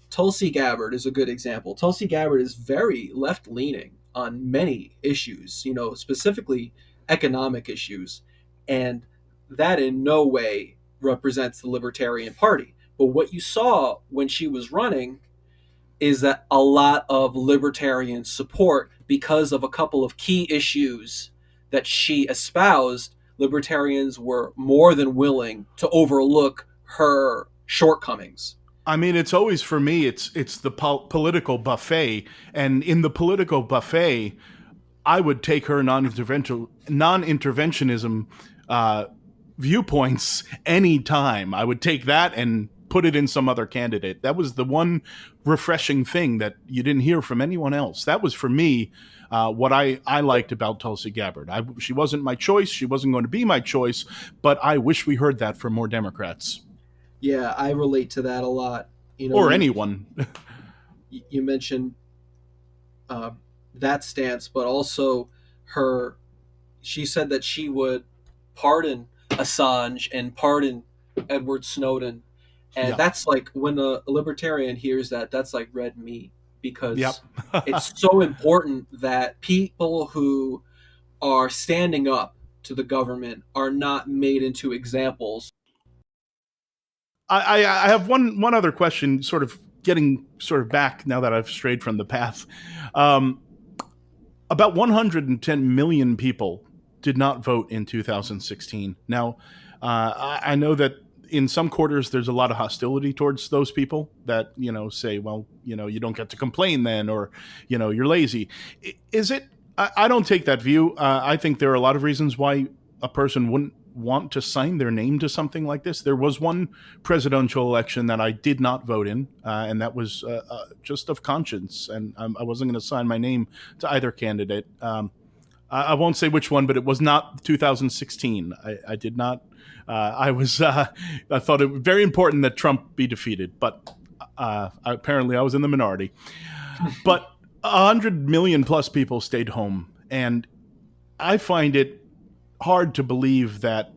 Tulsi Gabbard is a good example. Tulsi Gabbard is very left-leaning on many issues, specifically economic issues. And that in no way represents the Libertarian Party. But what you saw when she was running is that a lot of libertarian support, because of a couple of key issues that she espoused, libertarians were more than willing to overlook her shortcomings. I mean, it's always, for me, it's the political buffet. And in the political buffet, I would take her non-interventionism viewpoints any time. I would take that and put it in some other candidate. That was the one refreshing thing that you didn't hear from anyone else. That was, for me, what I liked about Tulsi Gabbard. She wasn't my choice. She wasn't going to be my choice. But I wish we heard that from more Democrats. Yeah, I relate to that a lot. You know, or anyone. you mentioned uh, that stance, but also her. She said that she would pardon Assange and pardon Edward Snowden, and Yeah. that's like when a libertarian hears that, that's like red meat Yep. because it's so important that people who are standing up to the government are not made into examples. I have one other question, sort of getting sort of back now that I've strayed from the path. Um, about 110 million people did not vote in 2016. Now, I know that in some quarters there's a lot of hostility towards those people that say, well, you don't get to complain then, or you're lazy. Is it? I don't take that view. I think there are a lot of reasons why a person wouldn't want to sign their name to something like this. There was one presidential election that I did not vote in, and that was just of conscience, and I wasn't going to sign my name to either candidate. I won't say which one, but it was not 2016. I did not. I thought it was very important that Trump be defeated, but apparently I was in the minority. But 100 million plus people stayed home, and I find it hard to believe that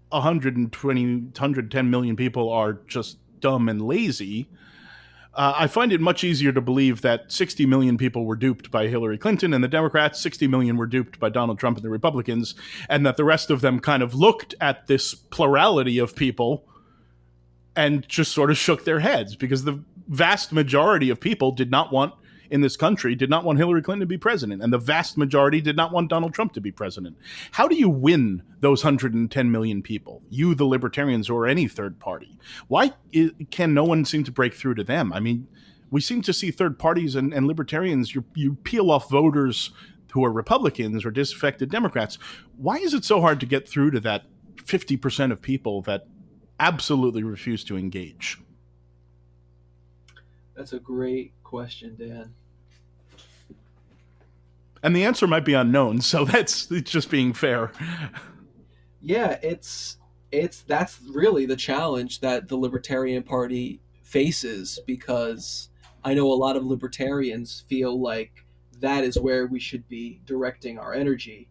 110 million people are just dumb and lazy. I find it much easier to believe that 60 million people were duped by Hillary Clinton and the Democrats, 60 million were duped by Donald Trump and the Republicans, and that the rest of them kind of looked at this plurality of people and just sort of shook their heads, because the vast majority of people in this country did not want Hillary Clinton to be president, and the vast majority did not want Donald Trump to be president. How do you win those 110 million people, you, the libertarians, or any third party? Why can no one seem to break through to them? I mean, we seem to see third parties and libertarians, you peel off voters who are Republicans or disaffected Democrats. Why is it so hard to get through to that 50% of people that absolutely refuse to engage? That's a great question, Dan. And the answer might be unknown, so it's just being fair. Yeah, that's really the challenge that the Libertarian Party faces, because I know a lot of libertarians feel like that is where we should be directing our energy.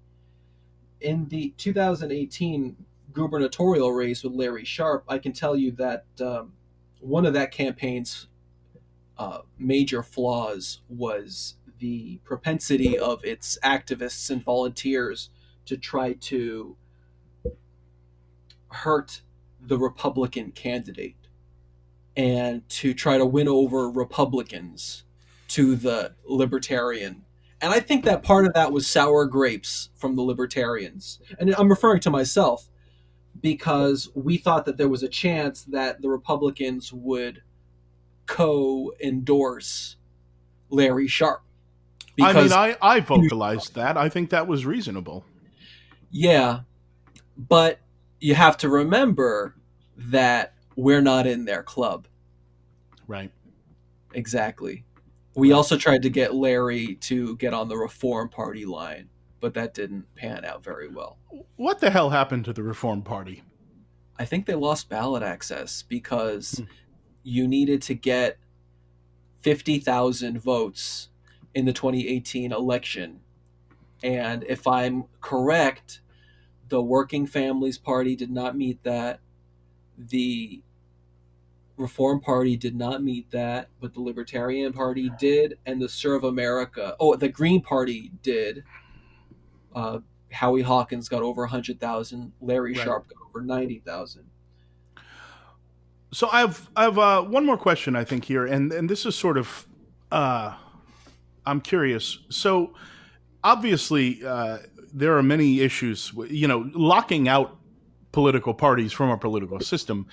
In the 2018 gubernatorial race with Larry Sharpe, I can tell you that one of that campaign's major flaws was the propensity of its activists and volunteers to try to hurt the Republican candidate and to try to win over Republicans to the Libertarian. And I think that part of that was sour grapes from the Libertarians. And I'm referring to myself, because we thought that there was a chance that the Republicans would co-endorse Larry Sharpe. I mean, I vocalized that. I think that was reasonable. Yeah, but you have to remember that we're not in their club. Right. Exactly. We also tried to get Larry to get on the Reform Party line, but that didn't pan out very well. What the hell happened to the Reform Party? I think they lost ballot access because you needed to get 50,000 votes in the 2018 election. And if I'm correct, the Working Families Party did not meet that. The Reform Party did not meet that, but the Libertarian Party did, and the the Green Party did. Howie Hawkins got over 100,000. Larry Sharpe got over 90,000. So I have one more question, I think, here, and this is sort of I'm curious. So obviously there are many issues. Locking out political parties from our political system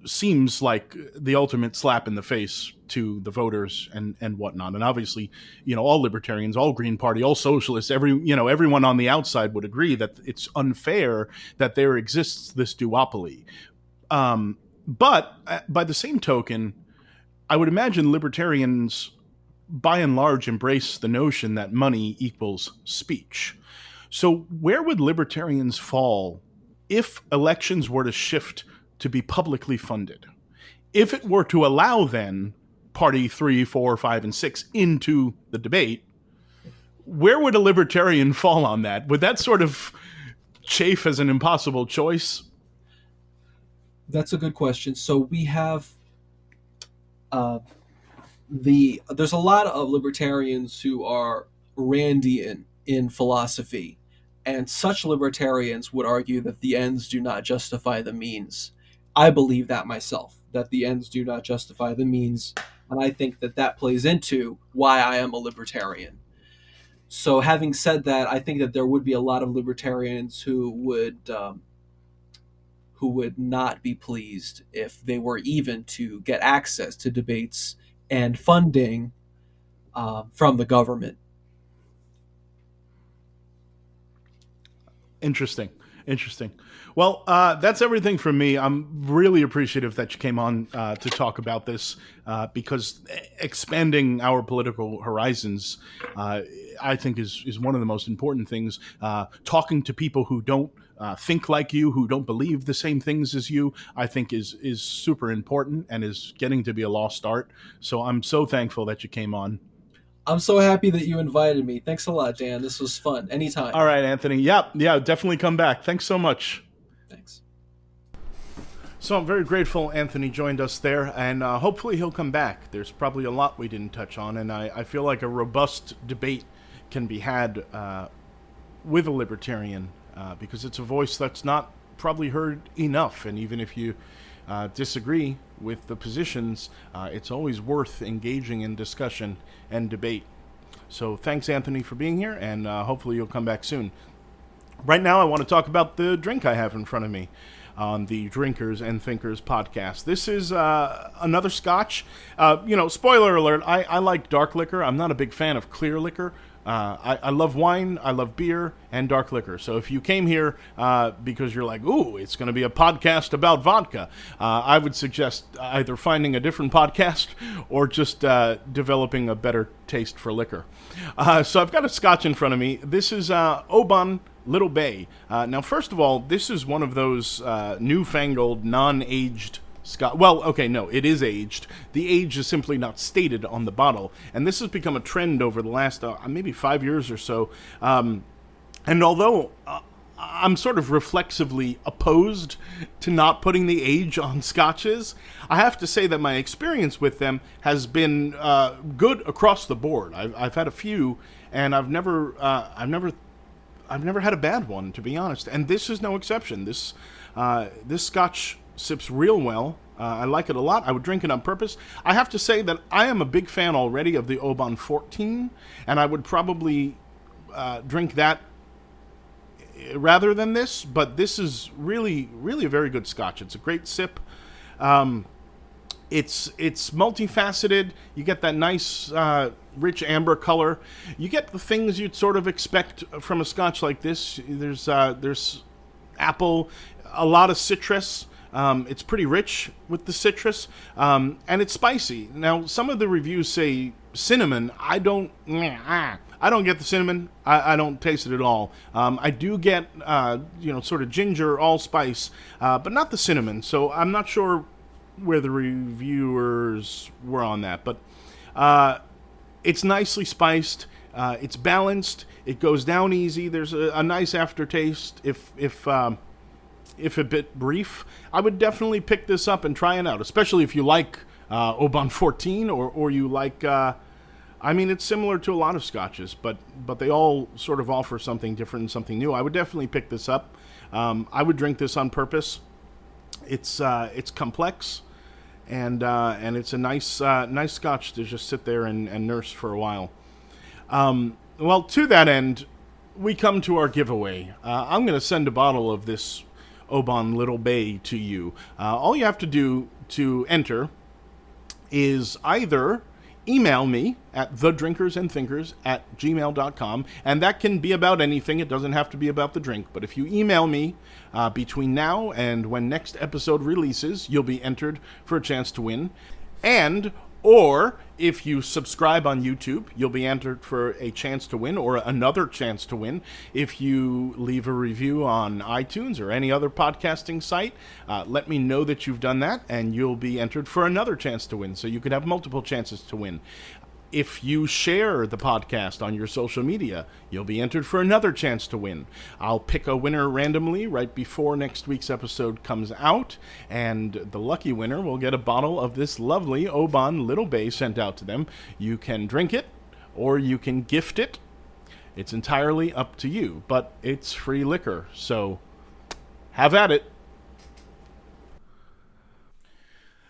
seems like the ultimate slap in the face to the voters and whatnot. And obviously, all libertarians, all Green Party, all socialists, everyone on the outside would agree that it's unfair that there exists this duopoly. But by the same token, I would imagine libertarians, by and large, embrace the notion that money equals speech. So where would libertarians fall if elections were to shift to be publicly funded? if it were to allow then party 3, 4, 5, and 6 into the debate, where would a libertarian fall on that? Would that sort of chafe as an impossible choice? That's a good question. So we have there's a lot of libertarians who are Randian in philosophy, and such libertarians would argue that the ends do not justify the means. I believe that myself, that the ends do not justify the means, and I think that that plays into why I am a libertarian. So, having said that, I think that there would be a lot of libertarians who would not be pleased if they were even to get access to debates and funding from the government. Interesting. Well, that's everything from me. I'm really appreciative that you came on to talk about this because expanding our political horizons, I think, is one of the most important things. Talking to people who don't think like you, who don't believe the same things as you, I think is super important and is getting to be a lost art. So I'm so thankful that you came on. I'm so happy that you invited me. Thanks a lot, Dan. This was fun. Anytime. All right, Anthony. Yeah, definitely come back. Thanks so much. Thanks. So I'm very grateful Anthony joined us there, and hopefully he'll come back. There's probably a lot we didn't touch on, and I feel like a robust debate can be had with a libertarian because it's a voice that's not probably heard enough, and even if you disagree with the positions, it's always worth engaging in discussion and debate. So thanks, Anthony, for being here, and hopefully you'll come back soon. Right now, I want to talk about the drink I have in front of me on the Drinkers and Thinkers podcast. This is another scotch. Spoiler alert, I like dark liquor. I'm not a big fan of clear liquor. I love wine, I love beer, and dark liquor. So if you came here because you're like, ooh, it's going to be a podcast about vodka, I would suggest either finding a different podcast or just developing a better taste for liquor. So I've got a scotch in front of me. This is Oban Little Bay. Now, first of all, this is one of those newfangled, non-aged Scotch. Well, okay, no, it is aged. The age is simply not stated on the bottle, and this has become a trend over the last maybe 5 years or so. And although I'm sort of reflexively opposed to not putting the age on scotches, I have to say that my experience with them has been good across the board. I've had a few, and I've never had a bad one, to be honest. And this is no exception. This scotch sips real well. I like it a lot. I would drink it on purpose. I have to say that I am a big fan already of the Oban 14, and I would probably drink that rather than this, but this is really, really a very good scotch. It's a great sip. It's multifaceted. You get that nice, rich amber color. You get the things you'd sort of expect from a scotch like this. There's apple, a lot of citrus. It's pretty rich with the citrus, and it's spicy. Now, some of the reviews say cinnamon. I don't get the cinnamon. I don't taste it at all. I do get, sort of ginger, allspice, but not the cinnamon. So I'm not sure where the reviewers were on that. But it's nicely spiced. It's balanced. It goes down easy. There's a nice aftertaste. If a bit brief, I would definitely pick this up and try it out, especially if you like Oban 14 or you like, it's similar to a lot of scotches, but they all sort of offer something different and something new. I would definitely pick this up. I would drink this on purpose. It's complex, and it's a nice scotch to just sit there and nurse for a while. Well, to that end, we come to our giveaway. I'm going to send a bottle of this Oban Little Bay to you. All you have to do to enter is either email me at thedrinkersandthinkers@gmail.com, and that can be about anything. It doesn't have to be about the drink, but if you email me between now and when next episode releases, you'll be entered for a chance to win. And Or if you subscribe on YouTube, you'll be entered for a chance to win, or another chance to win. If you leave a review on iTunes or any other podcasting site, let me know that you've done that, and you'll be entered for another chance to win. So you could have multiple chances to win. If you share the podcast on your social media, you'll be entered for another chance to win. I'll pick a winner randomly right before next week's episode comes out, and the lucky winner will get a bottle of this lovely Oban Little Bay sent out to them. You can drink it, or you can gift it. It's entirely up to you, but it's free liquor, so have at it.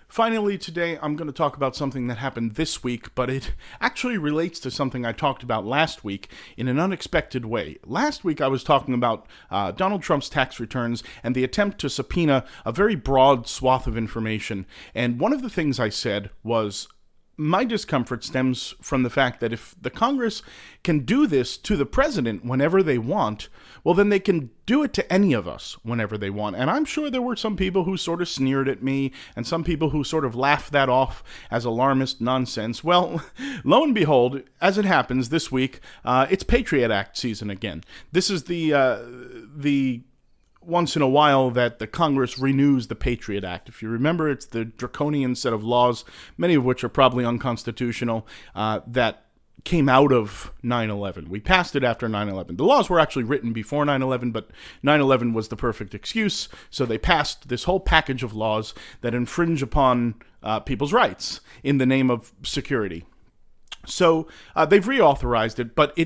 Finally, today, I'm going to talk about something that happened this week, but it actually relates to something I talked about last week in an unexpected way. Last week, I was talking about Donald Trump's tax returns and the attempt to subpoena a very broad swath of information. And one of the things I said was, my discomfort stems from the fact that if the Congress can do this to the president whenever they want, well, then they can do it to any of us whenever they want. And I'm sure there were some people who sort of sneered at me and some people who sort of laughed that off as alarmist nonsense. Well, lo and behold, as it happens this week, it's Patriot Act season again. This is the once in a while that the Congress renews the Patriot Act. If you remember, it's the draconian set of laws, many of which are probably unconstitutional, that came out of 9/11. We passed it after 9/11. The laws were actually written before 9/11, but 9/11 was the perfect excuse, so they passed this whole package of laws that infringe upon people's rights in the name of security. So they've reauthorized it, but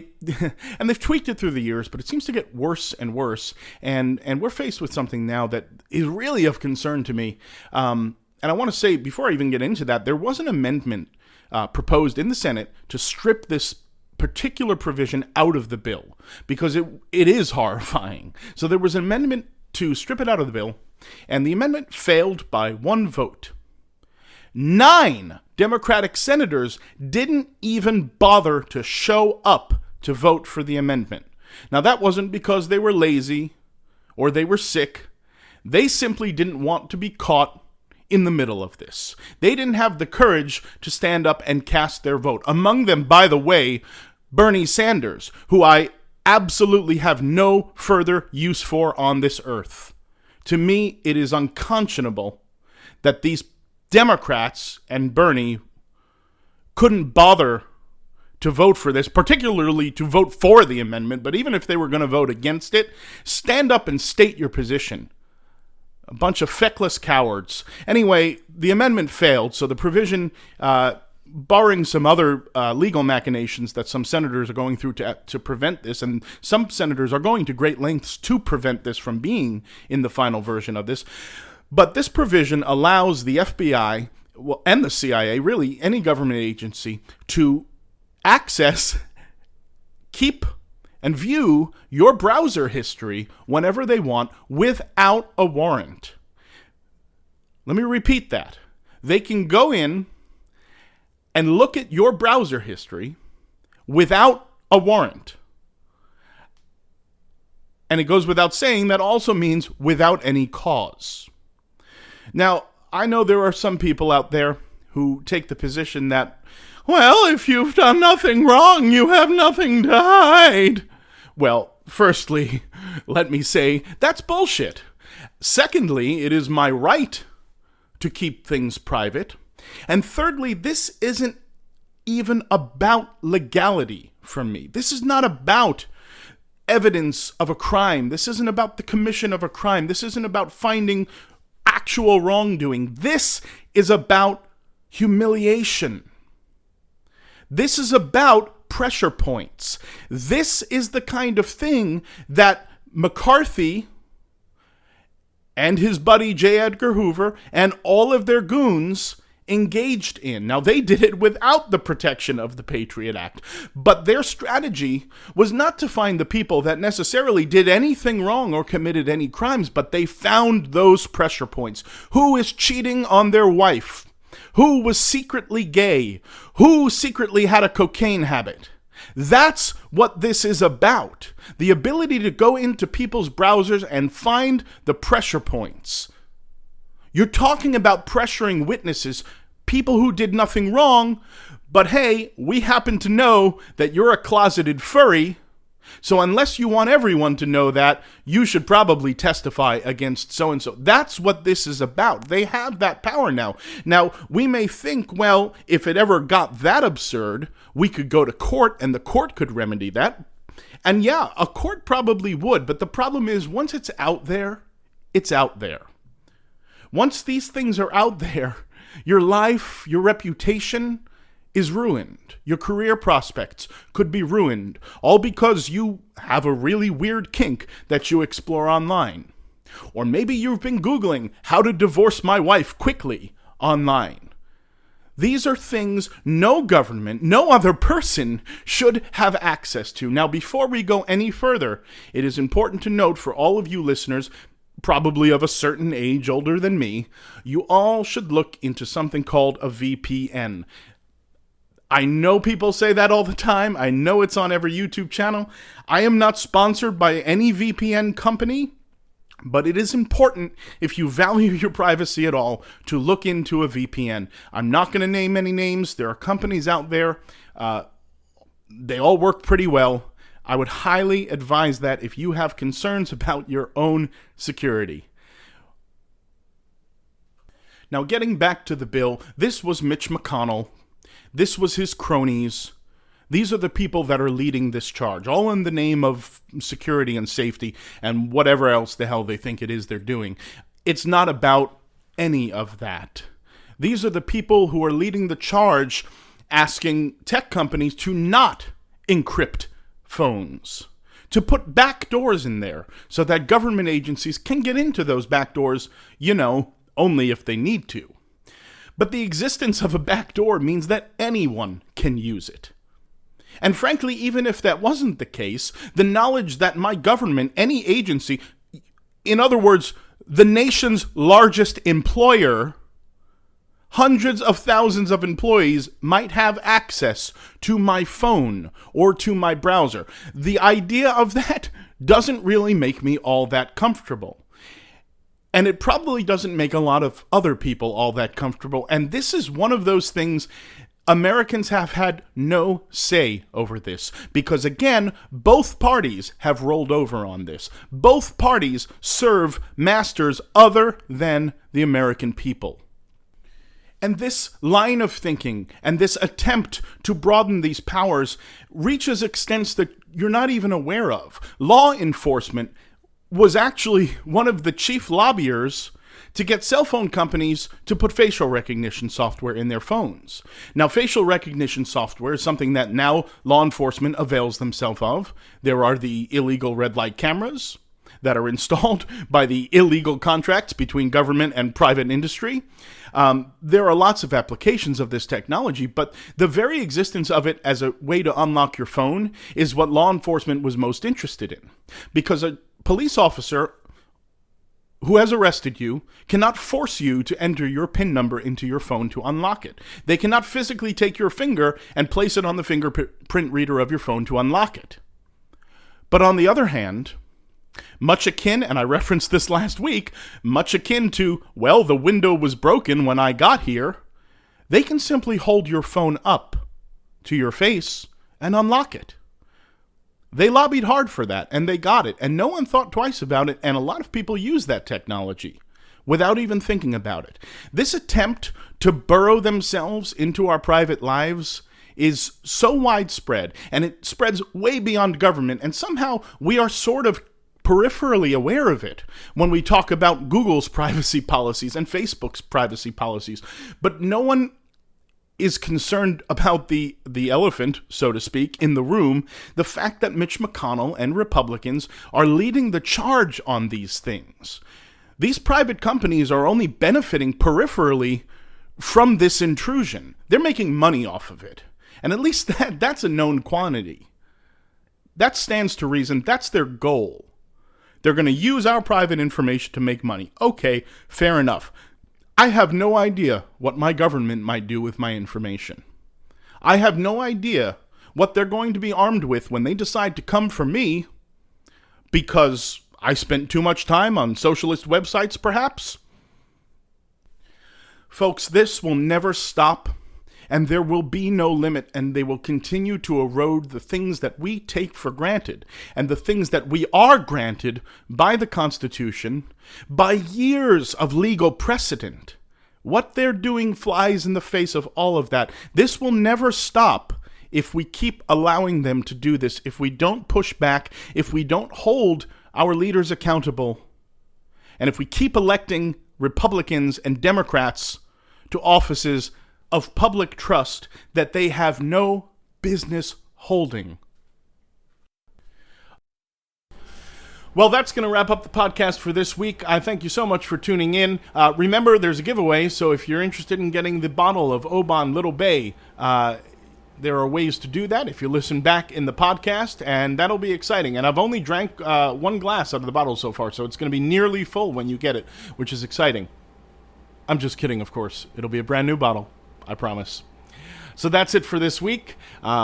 and they've tweaked it through the years, but it seems to get worse and worse. And we're faced with something now that is really of concern to me. And I want to say, before I even get into that, there was an amendment proposed in the Senate to strip this particular provision out of the bill, because it is horrifying. So there was an amendment to strip it out of the bill, and the amendment failed by one vote. 9 Democratic senators didn't even bother to show up to vote for the amendment. Now, that wasn't because they were lazy or they were sick. They simply didn't want to be caught in the middle of this. They didn't have the courage to stand up and cast their vote. Among them, by the way, Bernie Sanders, who I absolutely have no further use for on this earth. To me, it is unconscionable that these Democrats and Bernie couldn't bother to vote for this, particularly to vote for the amendment, but even if they were going to vote against it, stand up and state your position. A bunch of feckless cowards. Anyway, the amendment failed, so the provision, barring some other legal machinations that some senators are going through to prevent this, and some senators are going to great lengths to prevent this from being in the final version of this, but this provision allows the FBI, and the CIA, really any government agency, to access, keep, and view your browser history whenever they want without a warrant. Let me repeat that. They can go in and look at your browser history without a warrant. And it goes without saying that also means without any cause. Now, I know there are some people out there who take the position that, well, if you've done nothing wrong, you have nothing to hide. Well, firstly, let me say that's bullshit. Secondly, it is my right to keep things private. And thirdly, this isn't even about legality for me. This is not about evidence of a crime. This isn't about the commission of a crime. This isn't about finding actual wrongdoing. This is about humiliation. This is about pressure points. This is the kind of thing that McCarthy and his buddy J. Edgar Hoover and all of their goons engaged in. Now, they did it without the protection of the Patriot Act, but their strategy was not to find the people that necessarily did anything wrong or committed any crimes, but they found those pressure points. Who is cheating on their wife? Who was secretly gay? Who secretly had a cocaine habit? That's what this is about. The ability to go into people's browsers and find the pressure points. You're talking about pressuring witnesses people who did nothing wrong, but hey, we happen to know that you're a closeted furry, so unless you want everyone to know that, you should probably testify against so-and-so. That's what this is about. They have that power now. Now, we may think, well, if it ever got that absurd, we could go to court and the court could remedy that. And yeah, a court probably would, but the problem is once it's out there, it's out there. Once these things are out there, your life, your reputation is ruined. Your career prospects could be ruined, all because you have a really weird kink that you explore online. Or maybe you've been Googling how to divorce my wife quickly online. These are things no government, no other person should have access to. Now, before we go any further, it is important to note for all of you listeners, probably of a certain age, older than me, you all should look into something called a VPN. I know people say that all the time. I know it's on every YouTube channel. I am not sponsored by any VPN company, but it is important, if you value your privacy at all, to look into a VPN. I'm not going to name any names. There are companies out there. They all work pretty well. I would highly advise that if you have concerns about your own security. Now, getting back to the bill, this was Mitch McConnell. This was his cronies. These are the people that are leading this charge, all in the name of security and safety and whatever else the hell they think it is they're doing. It's not about any of that. These are the people who are leading the charge, asking tech companies to not encrypt phones, to put back doors in there so that government agencies can get into those back doors, only if they need to. But the existence of a backdoor means that anyone can use it. And frankly, even if that wasn't the case, the knowledge that my government, any agency, in other words, the nation's largest employer, hundreds of thousands of employees might have access to my phone or to my browser. The idea of that doesn't really make me all that comfortable. And it probably doesn't make a lot of other people all that comfortable. And this is one of those things Americans have had no say over this. Because again, both parties have rolled over on this. Both parties serve masters other than the American people. And this line of thinking and this attempt to broaden these powers reaches extents that you're not even aware of. Law enforcement was actually one of the chief lobbyers to get cell phone companies to put facial recognition software in their phones. Now, facial recognition software is something that now law enforcement avails themselves of. There are the illegal red light cameras that are installed by the illegal contracts between government and private industry. There are lots of applications of this technology, but the very existence of it as a way to unlock your phone is what law enforcement was most interested in. Because a police officer who has arrested you cannot force you to enter your PIN number into your phone to unlock it. They cannot physically take your finger and place it on the fingerprint reader of your phone to unlock it. But on the other hand, much akin, and I referenced this last week, much akin to, well, the window was broken when I got here, they can simply hold your phone up to your face and unlock it. They lobbied hard for that, and they got it, and no one thought twice about it, and a lot of people use that technology without even thinking about it. This attempt to burrow themselves into our private lives is so widespread, and it spreads way beyond government, and somehow we are sort of peripherally aware of it when we talk about Google's privacy policies and Facebook's privacy policies, but no one is concerned about the elephant, so to speak, in the room, the fact that Mitch McConnell and Republicans are leading the charge on these things. These private companies are only benefiting peripherally from this intrusion. They're making money off of it. And at least that's a known quantity. That stands to reason. That's their goal. They're going to use our private information to make money. Okay, fair enough. I have no idea what my government might do with my information. I have no idea what they're going to be armed with when they decide to come for me because I spent too much time on socialist websites, perhaps. Folks, this will never stop, and there will be no limit, and they will continue to erode the things that we take for granted, and the things that we are granted by the Constitution, by years of legal precedent. What they're doing flies in the face of all of that. This will never stop if we keep allowing them to do this, if we don't push back, if we don't hold our leaders accountable, and if we keep electing Republicans and Democrats to offices of public trust that they have no business holding. Well, that's going to wrap up the podcast for this week. I thank you so much for tuning in. Remember, there's a giveaway, so if you're interested in getting the bottle of Oban Little Bay, there are ways to do that if you listen back in the podcast, and that'll be exciting. And I've only drank one glass out of the bottle so far, so it's going to be nearly full when you get it, which is exciting. I'm just kidding, of course. It'll be a brand new bottle, I promise. So that's it for this week.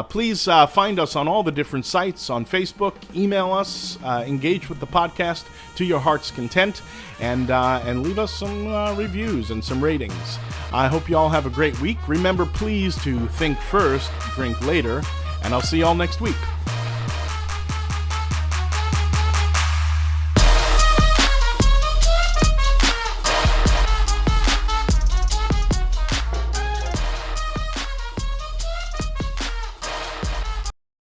Please find us on all the different sites, on Facebook, email us, engage with the podcast to your heart's content, and leave us some reviews and some ratings. I hope you all have a great week. Remember, please, to think first, drink later, and I'll see you all next week.